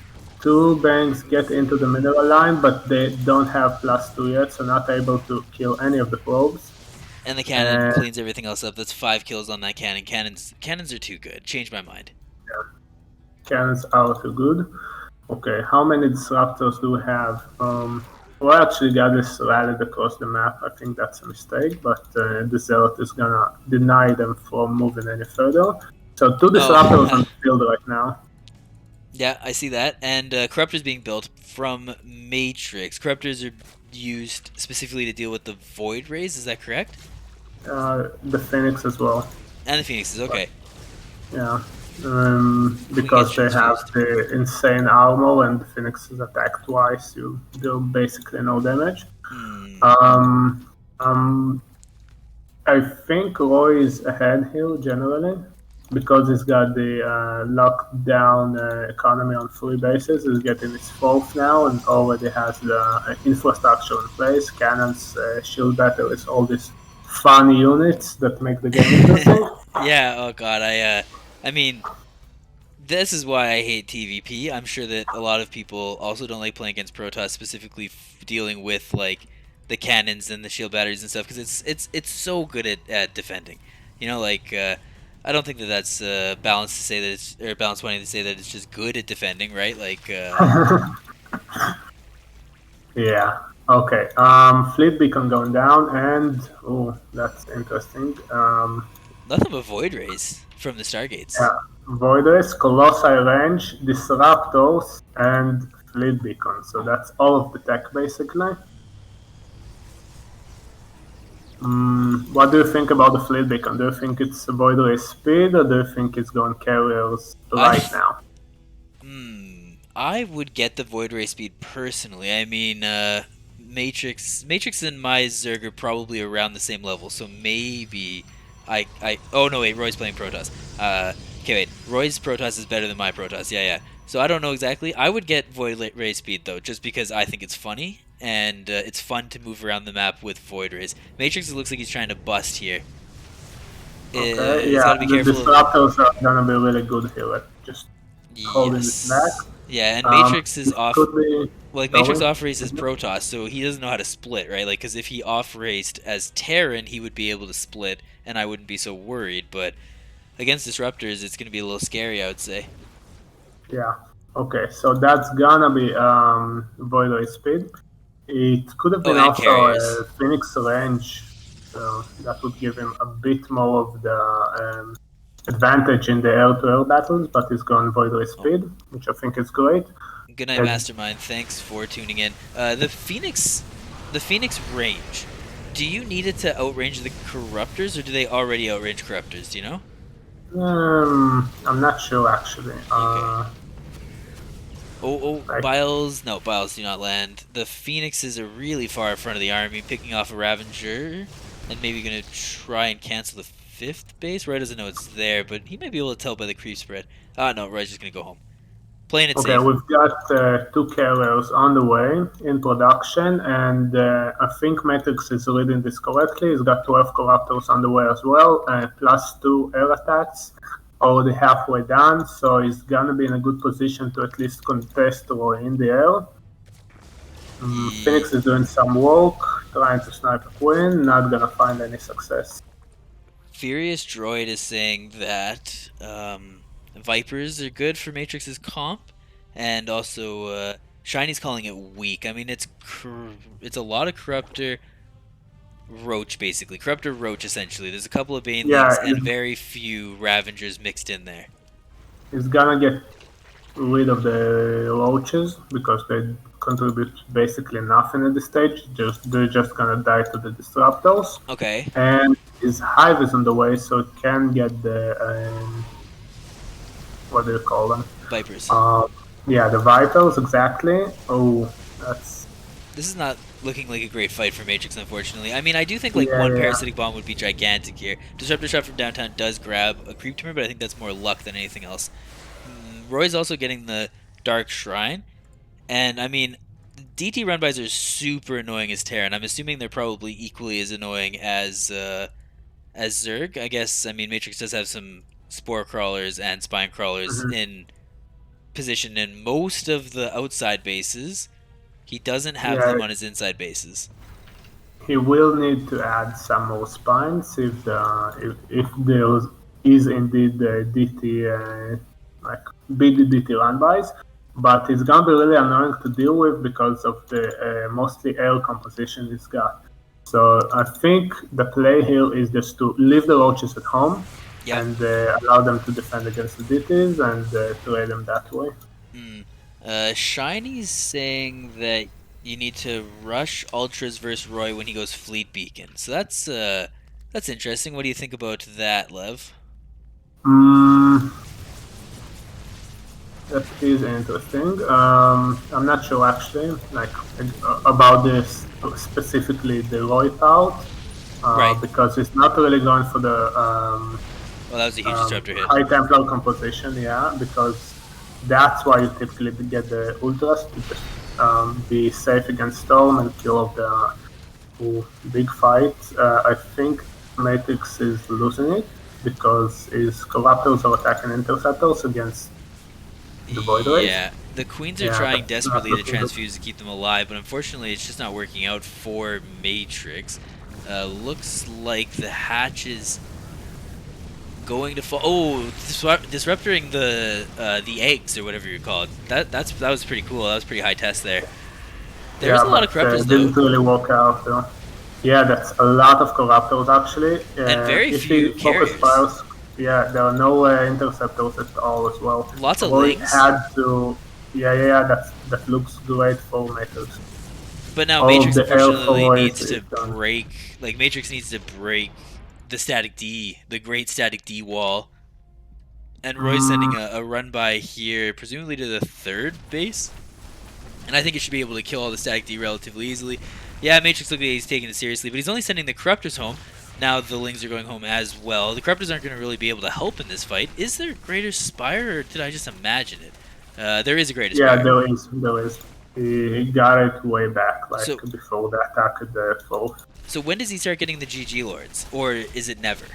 two banks get into the mineral line, but they don't have +2 yet, so not able to kill any of the probes. And the cannon And cleans everything else up. That's 5 kills on that cannon. Cannons are too good. Change my mind. cannons are too good. Okay, how many disruptors do we have? We actually got this rallied across the map. I think that's a mistake, but the Zealot is gonna deny them from moving any further. So two disruptors on Oh, the field right now. yeah, I see that. And corruptors being built from Matrix. Corruptors are used specifically to deal with the Void Rays. Is that correct? The Phoenix as well. And the Phoenixes. Okay, Yeah, Queen gets because they have transfused. the insane armor and the Phoenixes attack twice, you do basically no damage. Hmm. Um, um, I think Roy is ahead here generally because he's got the lockdown economy on 3 bases. He's getting his fourth now and already has the infrastructure in place, cannons, shield batteries, all these fun units that make the game interesting. Yeah. Oh God. I mean, this is why I hate TVP. I'm sure that a lot of people also don't like playing against Protoss, specifically dealing with like the cannons and the shield batteries and stuff, because it's so good at defending. Like I don't think that that's balanced to say that it's or balanced money to say that it's just good at defending, right? Like Yeah. Okay. Fleet beacon going down, and oh, that's interesting. nothing but void rays from the Stargates. Yeah. Voiders, Colossi range, disruptors, and fleet beacon. So that's all of the tech basically. What do you think about the fleet beacon? Do you think it's void race speed, or do you think it's going carriers I right now? I would get the void ray speed personally. I mean, Matrix and my Zerg are probably around the same level, so maybe Oh no, wait, Roy's playing Protoss. Okay, wait, Roy's Protoss is better than my Protoss. Yeah, yeah. So I don't know exactly. I would get void ray speed though, just because I think it's funny and it's fun to move around the map with void rays. Matrix, it looks like he's trying to bust here. Okay. He's Yeah. got to be The careful. disruptors are gonna be really good here at just holding it back. Yes. Yeah, and Matrix is It off. could be Well, like Matrix going. off race is Protoss, so he doesn't know how to split, right? Like, because if he off raced as Terran, he would be able to split, and I wouldn't be so worried. But against disruptors, it's going to be a little scary, I would say. Yeah. Okay, so that's gonna be Voidway speed. It could have Oh, been and also carriers. a Phoenix range. That would give him a bit more of the advantage in the air-to-air battles, but he's going Voidway Oh, speed, which I think is great. good night, And Mastermind. Thanks for tuning in. The Phoenix range. Do you need it to outrange the Corruptors, or do they already outrange Corruptors? Do you know? I'm not sure actually. Okay. Oh, Like, Biles. No, Biles do not land. The Phoenixes are really far in front of the army, picking off a Ravager, and maybe going to try and cancel the 5th base. Roy doesn't know it's there, but he might be able to tell by the creep spread. Ah, no, Roy's just going to go home. Playing it Okay, safe. we've got two carriers on the way in production, and I think Matrixx is reading this correctly. He's got 12 corruptors on the way as well, plus two air attacks, already halfway done, so he's gonna be in a good position to at least contest Roy in the air. Phoenix is doing some work, trying to snipe a queen, not gonna find any success. Furious Droid is saying that Vipers are good for Matrix's comp, and also Shiny's calling it weak. I mean, it's a lot of Corruptor Roach basically, Corruptor Roach essentially. There's a couple of Banelings Yeah, and very few Ravengers mixed in there. he's gonna get rid of the roaches because they contribute basically nothing at this stage. They're just gonna die to the disruptors. Okay, And his hive is on the way, so it can get the what do you call them? Vipers. Uh, yeah, the vipers exactly. Oh, that's This is not looking like a great fight for Matrixx, unfortunately. I mean, I do think like yeah, one yeah. parasitic bomb would be gigantic here. Disruptor shot from downtown does grab a creep tumor, but I think that's more luck than anything else. Roy's also getting the Dark Shrine, and I mean, DT run-bys are super annoying as Terran. I'm assuming they're probably equally as annoying as Zerg. I guess, I mean, Matrixx does have some Spore Crawlers and Spine Crawlers Mhm. in position in most of the outside bases. He doesn't have Yeah, them on his inside bases. he will need to add some more spines if there is indeed the DT like big DT run-bys. But it's gonna be really annoying to deal with because of the mostly air composition he's got. So I think the play here is just to leave the roaches at home Yep. and allow them to defend against the DTs and trade them that way. Hmm. Shiny's saying that you need to rush Ultras versus Roy when he goes Fleet Beacon. So that's interesting. What do you think about that, Lev? Mm, that is interesting. I'm not sure actually, like about this specifically the Roy part, Right. because it's not really going for the Well, that was a huge disruptor hit. high Templar composition, yeah, because that's why you typically get the ultras to just be safe against storm and kill off the big fight. I think Matrixx is losing it because his corruptors are attacking interceptors against the void rays. Yeah, the Queens are Yeah, trying that's not desperately to looking good. transfuse to keep them alive, but unfortunately, it's just not working out for Matrixx. Looks like the hatch is going to fall. Oh, disrupting the eggs or whatever you call it. That was pretty cool. That was pretty high test there. There is Yeah, a lot of but corruptors though, didn't really work out. Though. Yeah, that's a lot of corruptors actually. and very If he few focus carriers. fires, yeah, there are no interceptors at all as well. Lots of Roy lings, had to, yeah, that looks great for Matrix. but now All of Matrixx the air for unfortunately Roy needs is to done. break. Like Matrixx needs to break the static D, the great static D wall. And Roy's sending Mm, a run by here, presumably to the third base. And I think it should be able to kill all the static D relatively easily. Yeah, Matrixx looks like he's taking it seriously, but he's only sending the Corruptors home. Now the Lings are going home as well. The Corruptors aren't going to really be able to help in this fight. Is there Greater Spire, or did I just imagine it? There is a Greater yeah, Spire. there is. He got it way back, like So, before the attack at the fourth. so when does he start getting the GG Lords? Or is it never?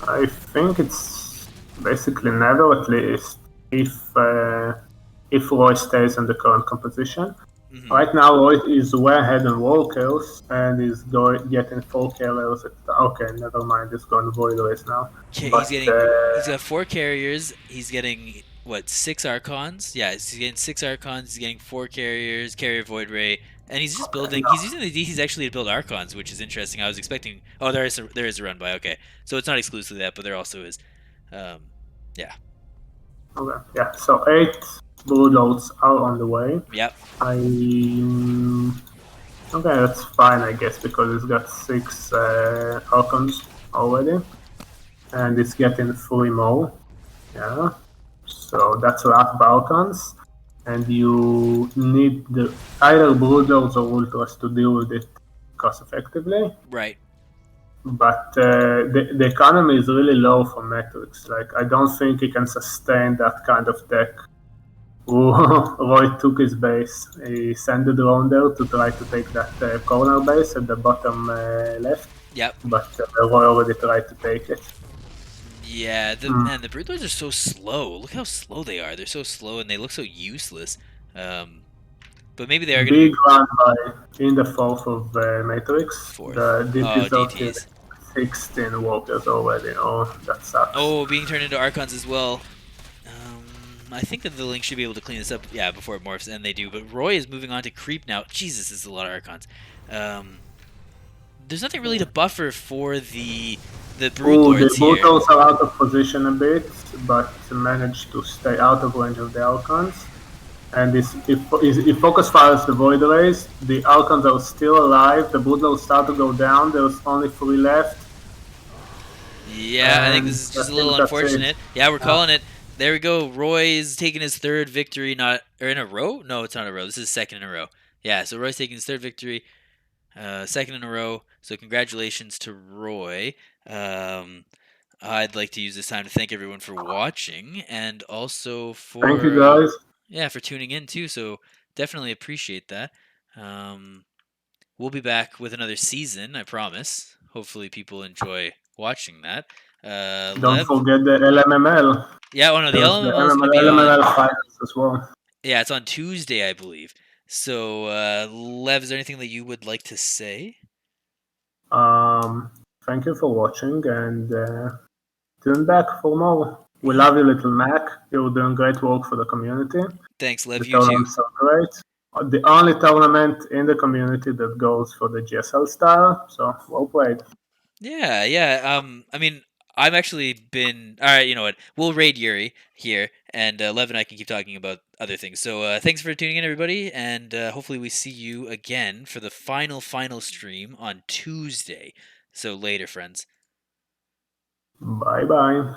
I think it's basically never, at least if Roy stays in the current composition. Mm-hmm. Right now, Roy is way ahead in walkers and is getting 4 carriers. Okay, never mind. He's going void race now. He's But getting. He's got 4 carriers. He's getting what 6 Archons? Yeah, he's getting 6 Archons. He's getting 4 carriers, carrier void ray, and he's just building. no, He's using the DCs actually to build Archons, which is interesting. I was expecting. Oh, there is a run by. Okay, so it's not exclusively that, but there also is. Um, yeah. okay, yeah. So 8 broodlords are on the way. Yep. Okay, that's fine, I guess, because it's got 6 Archons already, and it's getting 3 more. Yeah. So that's a lot of Archons, and you need either Broodlords or Ultras to deal with it cost effectively. Right. But the economy is really low for Matrixx. Like, I don't think he can sustain that kind of tech Roy took his base. He sent the drone there to try to take that corner base at the bottom left, Yep. but Roy already tried to take it. Yeah, the Mm. man, the Broodlords are so slow. Look how slow they are. They're so slow and they look so useless. Um, but maybe they are going to Big be run by in the fourth of Matrix. fourth. The Oh, DTs are killing DTs. 16 walkers already. Oh, that sucks. Oh, being turned into Archons as well. I think that the Link should be able to clean this up, yeah, before it morphs, and they do. But Roy is moving on to creep now. Jesus, this is a lot of Archons. Um, there's nothing really to buffer for the Oh, the Broodlords here. Brutals are out of position a bit, but managed to stay out of range of the Archons. And if Focus fires the Void Rays, the Archons are still alive, the Brutals start to go down, there's only 3 left, Yeah, I think this and is I just a little think that's it. unfortunate. Yeah, we're Yeah. calling it. There we go. Roy is taking his third victory, not or in a row. No, it's not a row. This is second in a row. Yeah, so Roy's taking his third victory, second in a row. So congratulations to Roy. Um, I'd like to use this time to thank everyone for watching and also Thank you for guys. yeah, for tuning in too. So definitely appreciate that. Um, we'll be back with another season, I promise. Hopefully, people enjoy watching that. Don't Lev, forget the LMML. yeah, oh no, the There's the LMML is going to be LMML on. finals as well. Yeah, it's on Tuesday, I believe. So, Lev, is there anything that you would like to say? Um, Thank you for watching and tune back for more. We Yeah, love you, little Mac. You're doing great work for the community. thanks, The Lev. You too. tournaments are great. The only tournament in the community that goes for the GSL style, so well played. Yeah, yeah. I mean, I'm actually been all right. You know what? We'll raid Yuri here, and Lev and I can keep talking about other things. So, thanks for tuning in, everybody, and hopefully we see you again for the final stream on Tuesday. So later, friends. Bye bye.